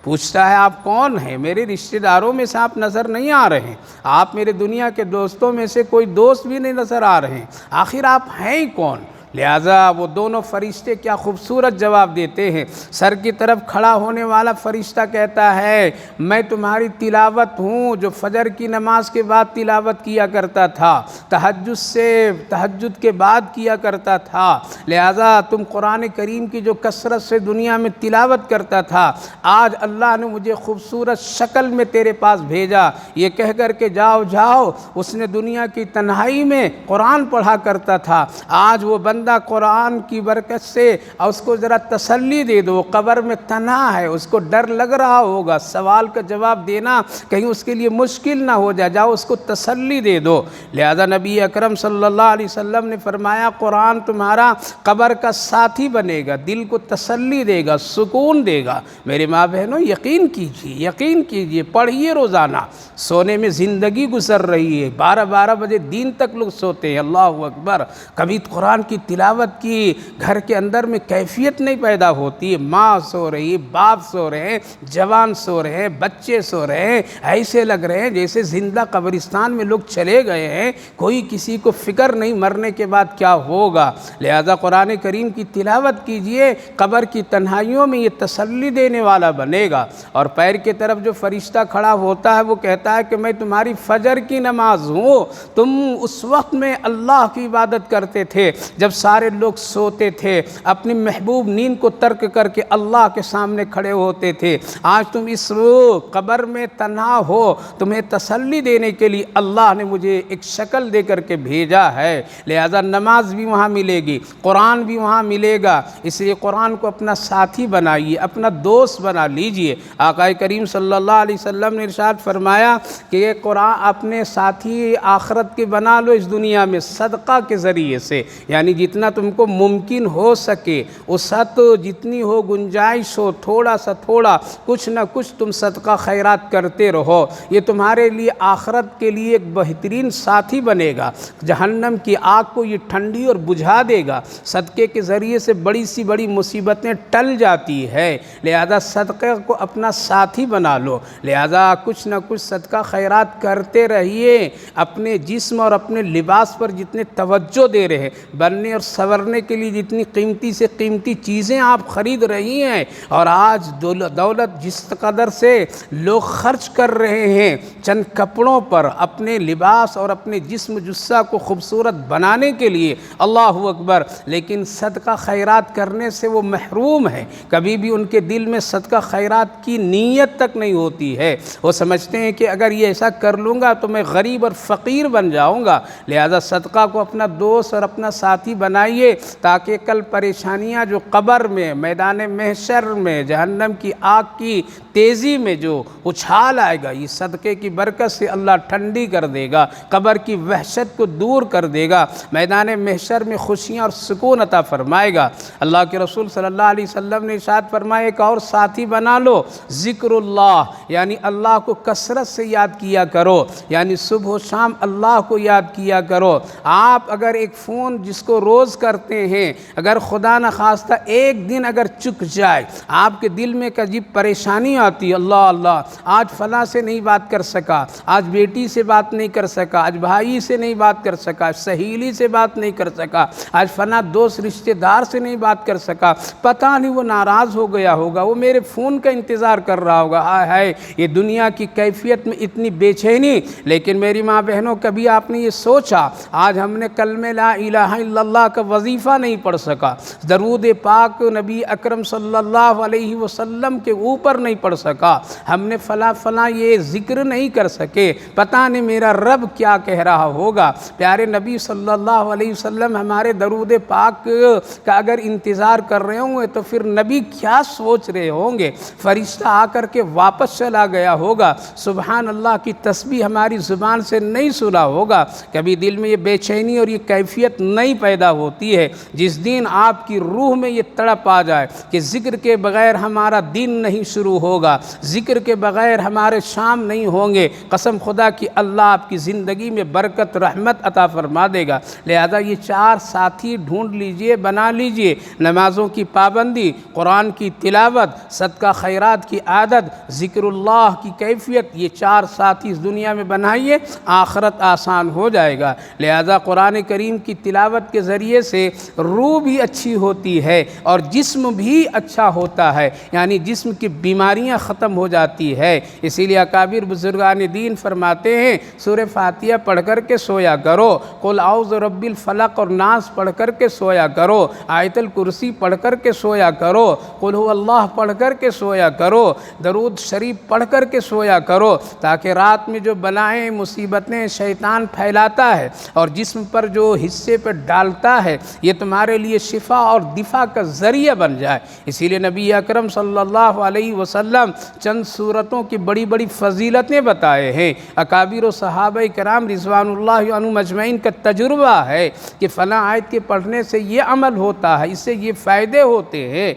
S1: پوچھتا ہے آپ کون ہیں؟ میرے رشتہ داروں میں سے آپ نظر نہیں آ رہے ہیں، آپ میرے دنیا کے دوستوں میں سے کوئی دوست بھی نہیں نظر آ رہے ہیں، آخر آپ ہیں کون؟ لہٰذا وہ دونوں فرشتے کیا خوبصورت جواب دیتے ہیں۔ سر کی طرف کھڑا ہونے والا فرشتہ کہتا ہے میں تمہاری تلاوت ہوں جو فجر کی نماز کے بعد تلاوت کیا کرتا تھا، تہجد کے بعد کیا کرتا تھا، لہٰذا تم قرآن کریم کی جو کثرت سے دنیا میں تلاوت کرتا تھا، آج اللہ نے مجھے خوبصورت شکل میں تیرے پاس بھیجا، یہ کہہ کر کے جاؤ۔ اس نے دنیا کی تنہائی میں قرآن پڑھا کرتا تھا، آج وہ بندہ قرآن کی برکت سے اس کو ذرا تسلی دے دو، قبر میں تنہا ہے، اس کو ڈر لگ رہا ہوگا، سوال کا جواب دینا کہیں اس کے لیے مشکل نہ ہو جائے، جاؤ اس کو تسلی دے دو۔ لہذا نبی اکرم صلی اللہ علیہ وسلم نے فرمایا قرآن تمہارا قبر کا ساتھی بنے گا، دل کو تسلی دے گا، سکون دے گا۔ میرے ماں بہنوں یقین کیجئے، پڑھیے روزانہ۔ سونے میں زندگی گزر رہی ہے، 12 بجے دین تک لوگ سوتے ہیں، اللہ اکبر، کبھی قرآن کی تلاوت کی گھر کے اندر میں کیفیت نہیں پیدا ہوتی ہے، ماں سو رہی، باپ سو رہے ہیں، جوان سو رہے ہیں، بچے سو رہے ہیں، ایسے لگ رہے ہیں جیسے زندہ قبرستان میں لوگ چلے گئے ہیں، کوئی کسی کو فکر نہیں مرنے کے بعد کیا ہوگا۔ لہذا قرآن کریم کی تلاوت کیجئے، قبر کی تنہائیوں میں یہ تسلی دینے والا بنے گا۔ اور پیر کی طرف جو فرشتہ کھڑا ہوتا ہے وہ کہتا ہے کہ میں تمہاری فجر کی نماز ہوں، تم اس وقت میں اللہ کی عبادت کرتے تھے جب سارے لوگ سوتے تھے، اپنی محبوب نیند کو ترک کر کے اللہ کے سامنے کھڑے ہوتے تھے، آج تم اس قبر میں تنہا ہو، تمہیں تسلی دینے کے لیے اللہ نے مجھے ایک شکل دے کر کے بھیجا ہے۔ لہذا نماز بھی وہاں ملے گی، قرآن بھی وہاں ملے گا، اس لیے قرآن کو اپنا ساتھی بنائیے، اپنا دوست بنا لیجئے۔ آقا کریم صلی اللہ علیہ وسلم نے ارشاد فرمایا کہ یہ قرآن اپنے ساتھی آخرت کے بنا لو اس دنیا میں صدقہ کے ذریعے سے، یعنی جتنا تم کو ممکن ہو سکے، وسعت جتنی ہو، گنجائش ہو، تھوڑا سا تھوڑا کچھ نہ کچھ تم صدقہ خیرات کرتے رہو، یہ تمہارے لیے آخرت کے لیے ایک بہترین ساتھی بنے گا، جہنم کی آگ کو یہ ٹھنڈی اور بجھا دے گا۔ صدقے کے ذریعے سے بڑی سی بڑی مصیبتیں ٹل جاتی ہے، لہذا صدقے کو اپنا ساتھی بنا لو، لہذا کچھ نہ کچھ صدقہ خیرات کرتے رہیے۔ اپنے جسم اور اپنے لباس پر جتنے توجہ دے رہے، بننے اور سنورنے کے لیے جتنی قیمتی سے قیمتی چیزیں آپ خرید رہی ہیں، اور آج دولت جس قدر سے لوگ خرچ کر رہے ہیں چند کپڑوں پر اپنے لباس اور اپنے جسم جثہ کو خوبصورت بنانے کے لیے، اللہ اکبر، لیکن صدقہ خیرات کرنے سے وہ محروم ہے، کبھی بھی ان کے دل میں صدقہ خیرات کی نیت تک نہیں ہوتی ہے۔ وہ سمجھتے ہیں کہ اگر یہ ایسا کر لوں گا تو میں غریب اور فقیر بن جاؤں گا، لہذا صدقہ کو اپنا دوست اور اپنا ساتھی بنائیے، تاکہ کل پریشانیاں جو قبر میں، میدان محشر میں، جہنم کی آگ کی تیزی میں جو اچھال آئے گا، یہ صدقے کی برکت سے اللہ ٹھنڈی کر دے گا، قبر کی وحشت کو دور کر دے گا، میدان محشر میں خوشیاں اور سکون عطا فرمائے گا۔ اللہ کے رسول صلی اللہ علیہ وسلم نے ارشاد فرمایا، ایک اور ساتھی بنا لو، ذکر اللہ، یعنی اللہ کو کثرت سے یاد کیا کرو، یعنی صبح و شام اللہ کو یاد کیا کرو۔ آپ اگر ایک فون جس کو روز کرتے ہیں، اگر خدا نخواستہ ایک دن اگر چک جائے، آپ کے دل میں ایک عجیب پریشانی آتی ہے، اللہ اللہ، آج فلاں سے نہیں بات کر سکا، آج بیٹی سے بات نہیں کر سکا، آج بھائی سے نہیں بات کر سکا، سہیلی سے بات نہیں کر سکا، آج فلاں دوست رشتہ دار سے نہیں بات کر سکا، پتہ نہیں وہ ناراض ہو گیا ہوگا، وہ میرے فون کا انتظار کر رہا ہوگا، ہائے ہائے یہ دنیا کی کیفیت میں اتنی بے چینی۔ لیکن میری ماں بہنوں، کبھی آپ نے یہ سوچا، آج ہم نے کلمہ لا الہ الا اللہ کا وظیفہ نہیں پڑھ سکا، درود پاک نبی اکرم صلی اللہ علیہ وسلم کے اوپر نہیں پڑھ سکا، ہم نے فلاں یہ ذکر نہیں کر سکے، پتہ نہیں میرا رب کیا کہہ رہا ہوگا۔ پیارے نبی صلی اللہ علیہ وسلم ہمارے درود پاک کا اگر انتظار کر رہے ہوں گے تو پھر نبی کیا سوچ رہے ہوں گے؟ فرشتہ آ کر کے واپس چلا گیا ہوگا، سبحان اللہ کی تسبیح ہماری زبان سے نہیں سنا ہوگا، کبھی دل میں یہ بے چینی اور یہ کیفیت نہیں پیدا ہوتی ہے۔ جس دن آپ کی روح میں یہ تڑپ آ جائے کہ ذکر کے بغیر ہمارا دن نہیں شروع ہوگا، ذکر کے بغیر ہمارے شام نہیں ہوں گے، قسم خدا کی اللہ آپ کی زندگی میں برکت رحمت عطا فرما دے گا۔ لہذا یہ چار ساتھی ڈھونڈ لیجئے، بنا لیجئے، نمازوں کی پابندی، قرآن کی تلاوت، صدقہ خیرات کی عادت، ذکر اللہ کی کیفیت، یہ چار ساتھی اس دنیا میں بنائیے، آخرت آسان ہو جائے گا۔ لہذا قرآن کریم کی تلاوت کے ذریعے سے روح بھی اچھی ہوتی ہے اور جسم بھی اچھا ہوتا ہے، یعنی جسم کی بیماریاں ختم ہو جاتی ہے۔ اسی لیے اکابر بزرگان دین فرماتے ہیں، سورہ فاتحہ پڑھ کر کے سویا کرو، قل اعوذ برب الفلق اور ناس پڑھ کر کے سویا کرو، آیت الکرسی پڑھ کر کے سویا کرو، قل هو اللہ پڑھ کر کے سویا کرو، درود شریف پڑھ کر کے سویا کرو، تاکہ رات میں جو بلائیں مصیبتیں شیطان پھیلاتا ہے اور جسم پر جو حصے پہ ڈالتا ہے، یہ تمہارے لیے شفا اور دفاع کا ذریعہ بن جائے۔ اسی لیے نبی اکرم صلی اللہ علیہ وسلم چند صورتوں کی بڑی بڑی فضیلتیں بتائے ہیں۔ اکابر و صحابہ کرام رضوان اللہ عنہم اجمعین کا تجربہ ہے کہ فلاں آیت کے پڑھنے سے یہ عمل ہوتا ہے، اس سے یہ فائدے ہوتے ہیں۔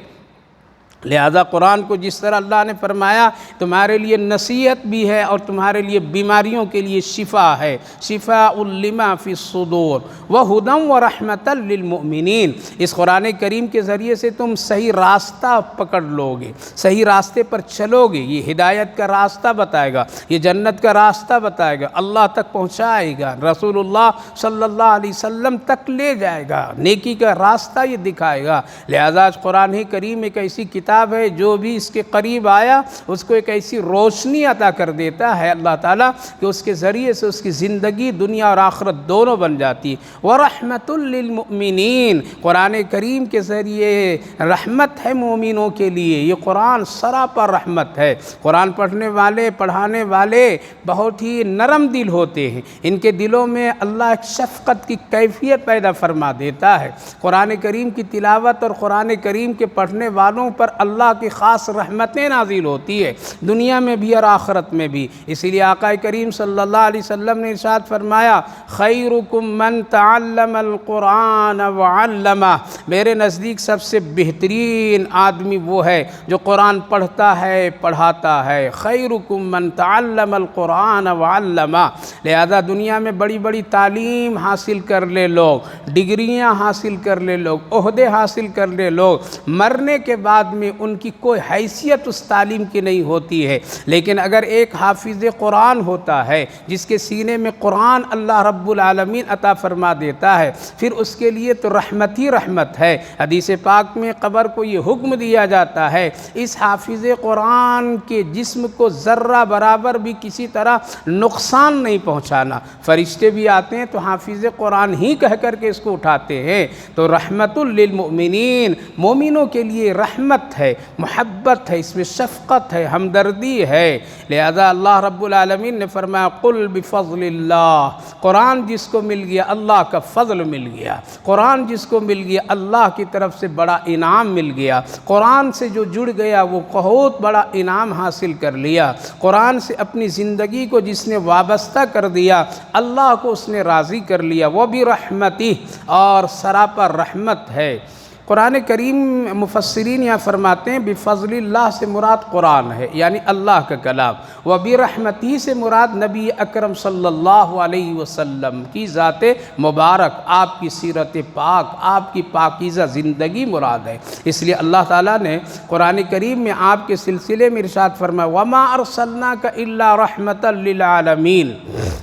S1: لہذا قرآن کو جس طرح اللہ نے فرمایا تمہارے لیے نصیحت بھی ہے اور تمہارے لیے بیماریوں کے لیے شفا ہے، شفاء لما فی الصدور وہدی ورحمۃ للمؤمنین۔ اس قرآن کریم کے ذریعے سے تم صحیح راستہ پکڑ لو گے، صحیح راستے پر چلو گے، یہ ہدایت کا راستہ بتائے گا، یہ جنت کا راستہ بتائے گا، اللہ تک پہنچائے گا، رسول اللہ صلی اللہ علیہ وسلم تک لے جائے گا، نیکی کا راستہ یہ دکھائے گا۔ لہذا آج قرآن کریم ایک ایسی کتاب ہے جو بھی اس کے قریب آیا اس کو ایک ایسی روشنی عطا کر دیتا ہے اللہ تعالیٰ کہ اس کے ذریعے سے اس کی زندگی دنیا اور آخرت دونوں بن جاتی ہے۔ وَرَحْمَةٌ لِّلْمُؤْمِنِينَ، قرآن کریم کے ذریعے رحمت ہے مومنوں کے لیے، یہ قرآن سراپا رحمت ہے۔ قرآن پڑھنے والے پڑھانے والے بہت ہی نرم دل ہوتے ہیں، ان کے دلوں میں اللہ ایک شفقت کی کیفیت پیدا فرما دیتا ہے۔ قرآن کریم کی تلاوت اور قرآن کریم کے پڑھنے والوں پر اللہ کی خاص رحمتیں نازل ہوتی ہے، دنیا میں بھی اور آخرت میں بھی۔ اسی لیے آقا کریم صلی اللہ علیہ وسلم نے ارشاد فرمایا، خیرکم من تعلم القرآن وعلمہ، میرے نزدیک سب سے بہترین آدمی وہ ہے جو قرآن پڑھتا ہے پڑھاتا ہے۔ خیرکم من تعلم القرآن وعلمہ۔ لہذا دنیا میں بڑی بڑی تعلیم حاصل کر لے لوگ، ڈگریاں حاصل کر لے لوگ، عہدے حاصل کر لے لوگ، مرنے کے بعد میں میں ان کی کوئی حیثیت اس تعلیم کی نہیں ہوتی ہے، لیکن اگر ایک حافظ قرآن ہوتا ہے جس کے سینے میں قرآن اللہ رب العالمین عطا فرما دیتا ہے، پھر اس کے لیے تو رحمت ہی رحمت ہے۔ حدیث پاک میں قبر کو یہ حکم دیا جاتا ہے اس حافظ قرآن کے جسم کو ذرہ برابر بھی کسی طرح نقصان نہیں پہنچانا۔ فرشتے بھی آتے ہیں تو حافظ قرآن ہی کہہ کر کے اس کو اٹھاتے ہیں۔ تو رحمت للمؤمنین، مومنوں کے لیے رحمت ہے، محبت ہے، اس میں شفقت ہے، ہمدردی ہے۔ لہذا اللہ رب العالمین نے فرمایا قل بفضل اللہ، قرآن جس کو مل گیا اللہ کا فضل مل گیا، قرآن جس کو مل گیا اللہ کی طرف سے بڑا انعام مل گیا، قرآن سے جو جڑ گیا وہ بہت بڑا انعام حاصل کر لیا، قرآن سے اپنی زندگی کو جس نے وابستہ کر دیا اللہ کو اس نے راضی کر لیا، وہ بھی رحمتی، اور سراپا رحمت ہے۔ قرآن کریم مفسرین یہاں فرماتے ہیں بفضل اللہ سے مراد قرآن ہے، یعنی اللہ کا کلام، وبرحمتہ سے مراد نبی اکرم صلی اللہ علیہ وسلم کی ذات مبارک، آپ کی سیرت پاک، آپ کی پاکیزہ زندگی مراد ہے۔ اس لیے اللہ تعالیٰ نے قرآن کریم میں آپ کے سلسلے میں ارشاد فرمایا وَمَا أَرْسَلْنَاكَ إِلَّا رَحْمَةً لِلْعَالَمِينَ،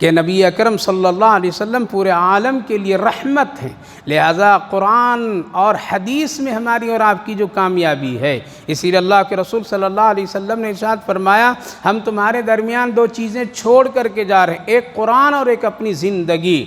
S1: کہ نبی اکرم صلی اللہ علیہ وسلم پورے عالم کے لیے رحمت ہیں۔ لہذا قرآن اور حدیث میں ہماری اور آپ کی جو کامیابی ہے، اسی لیے اللہ کے رسول صلی اللہ علیہ وسلم نے ارشاد فرمایا ہم تمہارے درمیان دو چیزیں چھوڑ کر کے جا رہے ہیں، ایک قرآن اور ایک اپنی زندگی۔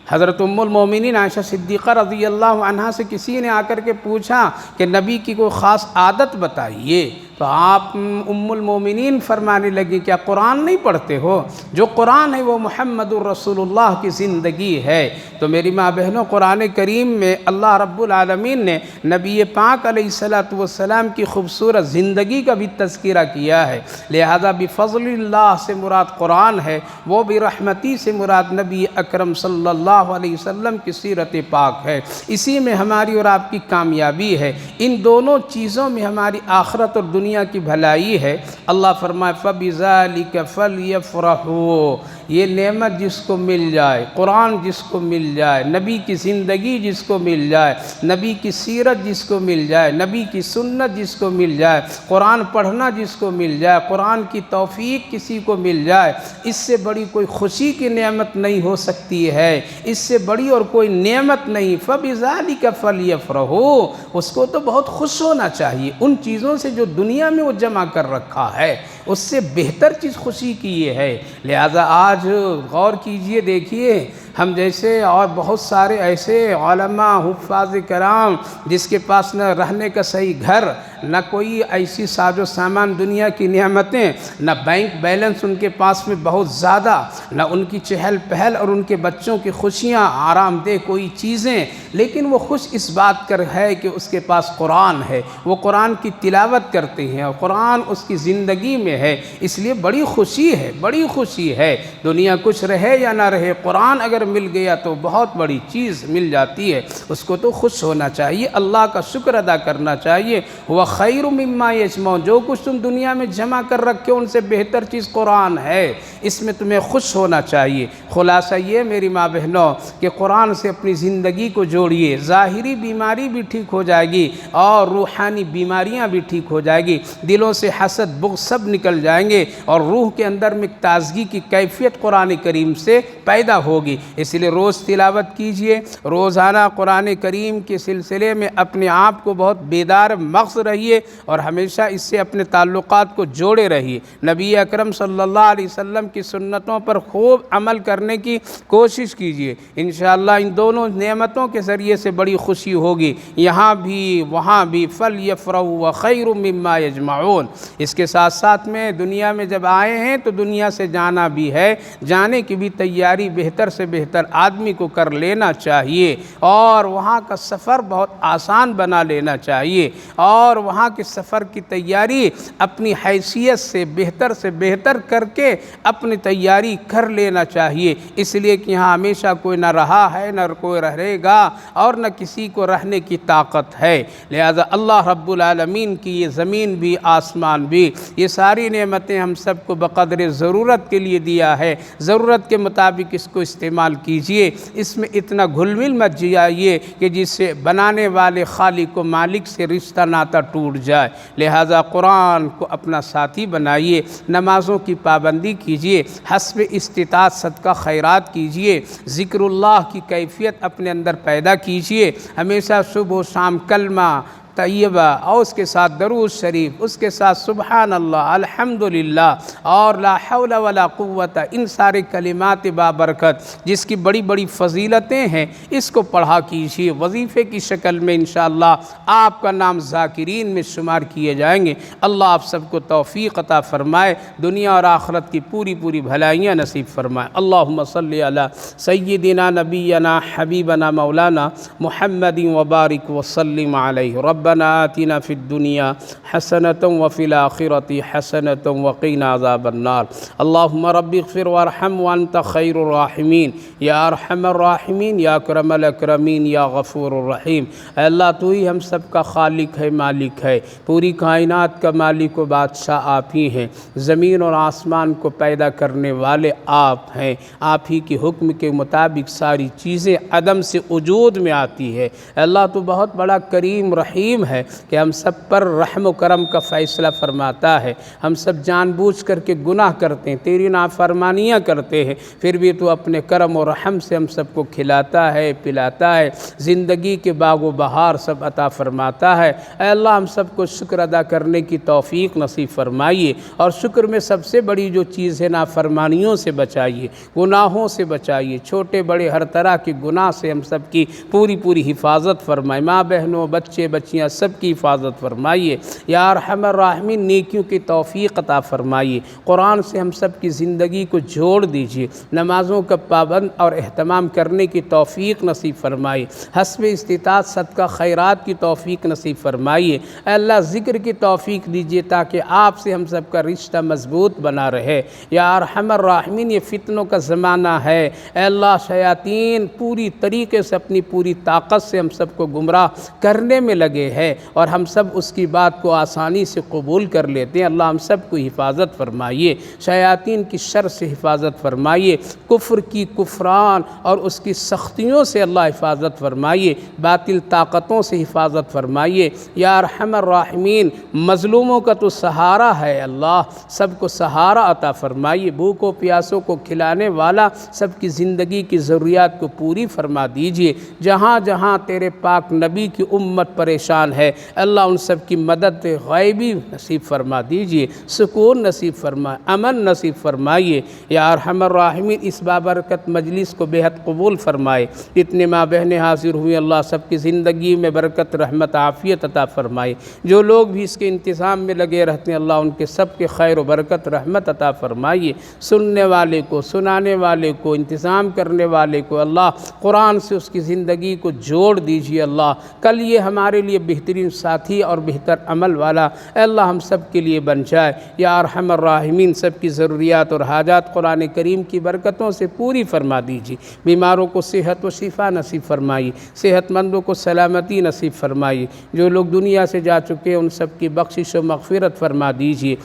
S1: حضرت ام المومنین عائشہ صدیقہ رضی اللہ عنہا سے کسی نے آ کر کے پوچھا کہ نبی کی کوئی خاص عادت بتائیے، تو آپ ام المومنین فرمانے لگی کیا قرآن نہیں پڑھتے ہو؟ جو قرآن ہے وہ محمد الرسول اللہ کی زندگی ہے۔ تو میری ماں بہنوں، قرآن کریم میں اللہ رب العالمین نے نبی پاک علیہ السلام کی خوبصورت زندگی کا بھی تذکرہ کیا ہے۔ لہذا بفضل اللہ سے مراد قرآن ہے، وہ برحمتی سے مراد نبی اکرم صلی اللہ علیہ وسلم کی سیرت پاک ہے۔ اسی میں ہماری اور آپ کی کامیابی ہے، ان دونوں چیزوں میں ہماری آخرت اور دنیا کی بھلائی ہے۔ اللہ فرمائے فَبِذَلِكَ فَلْيَفْرَحُوا، یہ نعمت جس کو مل جائے، قرآن جس کو مل جائے، نبی کی زندگی جس کو مل جائے، نبی کی سیرت جس کو مل جائے، نبی کی سنت جس کو مل جائے، قرآن پڑھنا جس کو مل جائے، قرآن کی توفیق کسی کو مل جائے، اس سے بڑی کوئی خوشی کی نعمت نہیں ہو سکتی ہے، اس سے بڑی اور کوئی نعمت نہیں۔ فَبِذَلِكَ فَلْيَفْرَحُوا، اس کو تو بہت خوش ہونا چاہیے ان چیزوں سے جو دنیا میں وہ جمع کر رکھا ہے، اس سے بہتر چیز خوشی کی یہ ہے۔ لہذا آج غور کیجئے، دیکھیے ہم جیسے اور بہت سارے ایسے علماء حفاظ کرام جس کے پاس نہ رہنے کا صحیح گھر، نہ کوئی ایسی ساز و سامان دنیا کی نعمتیں، نہ بینک بیلنس ان کے پاس میں بہت زیادہ، نہ ان کی چہل پہل اور ان کے بچوں کی خوشیاں، آرام دہ کوئی چیزیں، لیکن وہ خوش اس بات کر ہے کہ اس کے پاس قرآن ہے، وہ قرآن کی تلاوت کرتے ہیں اور قرآن اس کی زندگی میں ہے، اس لیے بڑی خوشی ہے، بڑی خوشی ہے۔ دنیا کچھ رہے یا نہ رہے، قرآن اگر مل گیا تو بہت بڑی چیز مل جاتی ہے، اس کو تو خوش ہونا چاہیے، اللہ کا شکر ادا کرنا چاہیے۔ وہ خیر مما یجمعون، جو کچھ تم دنیا میں جمع کر رکھے ان سے بہتر چیز قرآن ہے، اس میں تمہیں خوش ہونا چاہیے۔ خلاصہ یہ میری ماں بہنوں کہ قرآن سے اپنی زندگی کو جوڑیے، ظاہری بیماری بھی ٹھیک ہو جائے گی اور روحانی بیماریاں بھی ٹھیک ہو جائے گی، دلوں سے حسد بغض سب نکل جائیں گے اور روح کے اندر میں تازگی کی کیفیت قرآن کریم سے پیدا ہوگی۔ اس لیے روز تلاوت کیجئے، روزانہ قرآن کریم کے سلسلے میں اپنے آپ کو بہت بیدار مغز رہیے اور ہمیشہ اس سے اپنے تعلقات کو جوڑے رہیے۔ نبی اکرم صلی اللہ علیہ وسلم کی سنتوں پر خوب عمل کرنے کی کوشش کیجئے، انشاءاللہ ان دونوں نعمتوں کے ذریعے سے بڑی خوشی ہوگی، یہاں بھی وہاں بھی۔ فَلْيَفْرَحُوا وَخَيْرٌ مِّمَّا يَجْمَعُونَ، اس کے ساتھ ساتھ میں دنیا میں جب آئے ہیں تو دنیا سے جانا بھی ہے، جانے کی بھی تیاری بہتر سے بہتر آدمی کو کر لینا چاہیے اور وہاں کا سفر بہت آسان بنا لینا چاہیے اور وہاں کے سفر کی تیاری اپنی حیثیت سے بہتر کر کے اپنی تیاری کر لینا چاہیے، اس لیے کہ یہاں ہمیشہ کوئی نہ رہا ہے نہ کوئی رہے گا اور نہ کسی کو رہنے کی طاقت ہے۔ لہذا اللہ رب العالمین کی یہ زمین بھی آسمان بھی، یہ ساری نعمتیں ہم سب کو بقدر ضرورت کے لیے دیا ہے، ضرورت کے مطابق اس کو استعمال استعمال کیجئے، اس میں اتنا گھل مل مت جائیے کہ جس سے بنانے والے خالق و مالک سے رشتہ ناتا ٹوٹ جائے۔ لہٰذا قرآن کو اپنا ساتھی بنائیے، نمازوں کی پابندی کیجئے، حسب استطاعت صدقہ خیرات کیجئے، ذکر اللہ کی کیفیت اپنے اندر پیدا کیجئے، ہمیشہ صبح و شام کلمہ طیبہ اور اس کے ساتھ درود شریف، اس کے ساتھ سبحان اللہ، الحمدللہ اور لا حول ولا قوت، ان سارے کلمات بابرکت جس کی بڑی بڑی فضیلتیں ہیں، اس کو پڑھا کیجیے۔ وظیفے کی شکل میں انشاءاللہ آپ کا نام ذاکرین میں شمار کیے جائیں گے۔ اللہ آپ سب کو توفیق عطا فرمائے، دنیا اور آخرت کی پوری پوری بھلائیاں نصیب فرمائے۔ اللہم صلی علی سیدنا نبینا حبیبنا مولانا محمد وبارک وسلم علیہ۔ ربنا آتنا فی الدنیا حسنة وفی الآخرة حسنة وقنا عذاب النار۔ اللہم رب اغفر وارحم وانت خیر الراحمین، یا ارحم الراحمین، یا اکرم الاکرمین، یا غفور الرحیم۔ اے اللہ تو ہی ہم سب کا خالق ہے، مالک ہے، پوری کائنات کا مالک و بادشاہ آپ ہی ہیں، زمین اور آسمان کو پیدا کرنے والے آپ ہیں، آپ ہی کے حکم کے مطابق ساری چیزیں عدم سے وجود میں آتی ہے۔ اے اللہ تو بہت بڑا کریم رحیم ہے کہ ہم سب پر رحم و کرم کا فیصلہ فرماتا ہے۔ ہم سب جان بوجھ کر کے گناہ کرتے ہیں، تیری نافرمانیاں کرتے ہیں، پھر بھی تو اپنے کرم و رحم سے ہم سب کو کھلاتا ہے، پلاتا ہے، زندگی کے باغ و بہار سب عطا فرماتا ہے۔ اے اللہ ہم سب کو شکر ادا کرنے کی توفیق نصیب فرمائیے، اور شکر میں سب سے بڑی جو چیز ہے نافرمانیوں سے بچائیے، گناہوں سے بچائیے، چھوٹے بڑے ہر طرح کے گناہ سے ہم سب کی پوری پوری حفاظت فرمائے، ماں بہنوں بچے بچیاں سب کی حفاظت فرمائیے۔ یا ارحم الراحمین نیکیوں کی توفیق عطا فرمائیے، قرآن سے ہم سب کی زندگی کو جوڑ دیجیے، نمازوں کا پابند اور اہتمام کرنے کی توفیق نصیب فرمائیے، حسب استطاعت صدقہ خیرات کی توفیق نصیب فرمائیے۔ اے اللہ ذکر کی توفیق دیجیے تاکہ آپ سے ہم سب کا رشتہ مضبوط بنا رہے۔ یا ارحم الراحمین یہ فتنوں کا زمانہ ہے، اے اللہ شیاطین پوری طریقے سے اپنی پوری طاقت سے ہم سب کو گمراہ کرنے میں لگے ہے، اور ہم سب اس کی بات کو آسانی سے قبول کر لیتے ہیں۔ اللہ ہم سب کو حفاظت فرمائیے، شیاطین کی شر سے حفاظت فرمائیے، کفر کی کفران اور اس کی سختیوں سے اللہ حفاظت فرمائیے، باطل طاقتوں سے حفاظت فرمائیے۔ یا ارحم الراحمین مظلوموں کا تو سہارا ہے اللہ، سب کو سہارا عطا فرمائیے، بھوکوں پیاسوں کو کھلانے والا سب کی زندگی کی ضروریات کو پوری فرما دیجیے۔ جہاں جہاں تیرے پاک نبی کی امت پریشان ہے اللہ ان سب کی مدد غیبی نصیب فرما دیجیے، سکون نصیب فرمائے، امن نصیب فرمائیے۔ یا ارحم الراحمین اس بابرکت مجلس کو بے حد قبول فرمائے، اتنے ماں بہنیں حاضر ہوئی اللہ سب کی زندگی میں برکت رحمت عافیت عطا فرمائے، جو لوگ بھی اس کے انتظام میں لگے رہتے ہیں اللہ ان کے سب کے خیر و برکت رحمت عطا فرمائیے، سننے والے کو، سنانے والے کو، انتظام کرنے والے کو اللہ قرآن سے اس کی زندگی کو جوڑ دیجیے۔ اللہ کل یہ ہمارے لیے بہترین ساتھی اور بہتر عمل والا اے اللہ ہم سب کے لیے بن جائے۔ یا ارحم الراحمین سب کی ضروریات اور حاجات قرآن کریم کی برکتوں سے پوری فرما دیجیے، بیماروں کو صحت و شفا نصیب فرمائیے، صحت مندوں کو سلامتی نصیب فرمائیے، جو لوگ دنیا سے جا چکے ہیں ان سب کی بخشش و مغفرت فرما دیجیے۔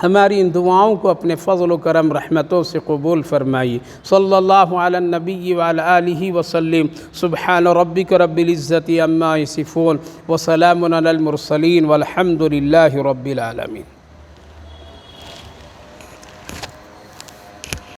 S1: ہماری ان دعاؤں کو اپنے فضل و کرم رحمتوں سے قبول فرمائیے۔ صلی اللہ علی النبی وعلی آلہ وسلم۔ سبحان ربک رب العزت عما یصفون وسلام علی المرسلین والحمد للہ رب العالمین۔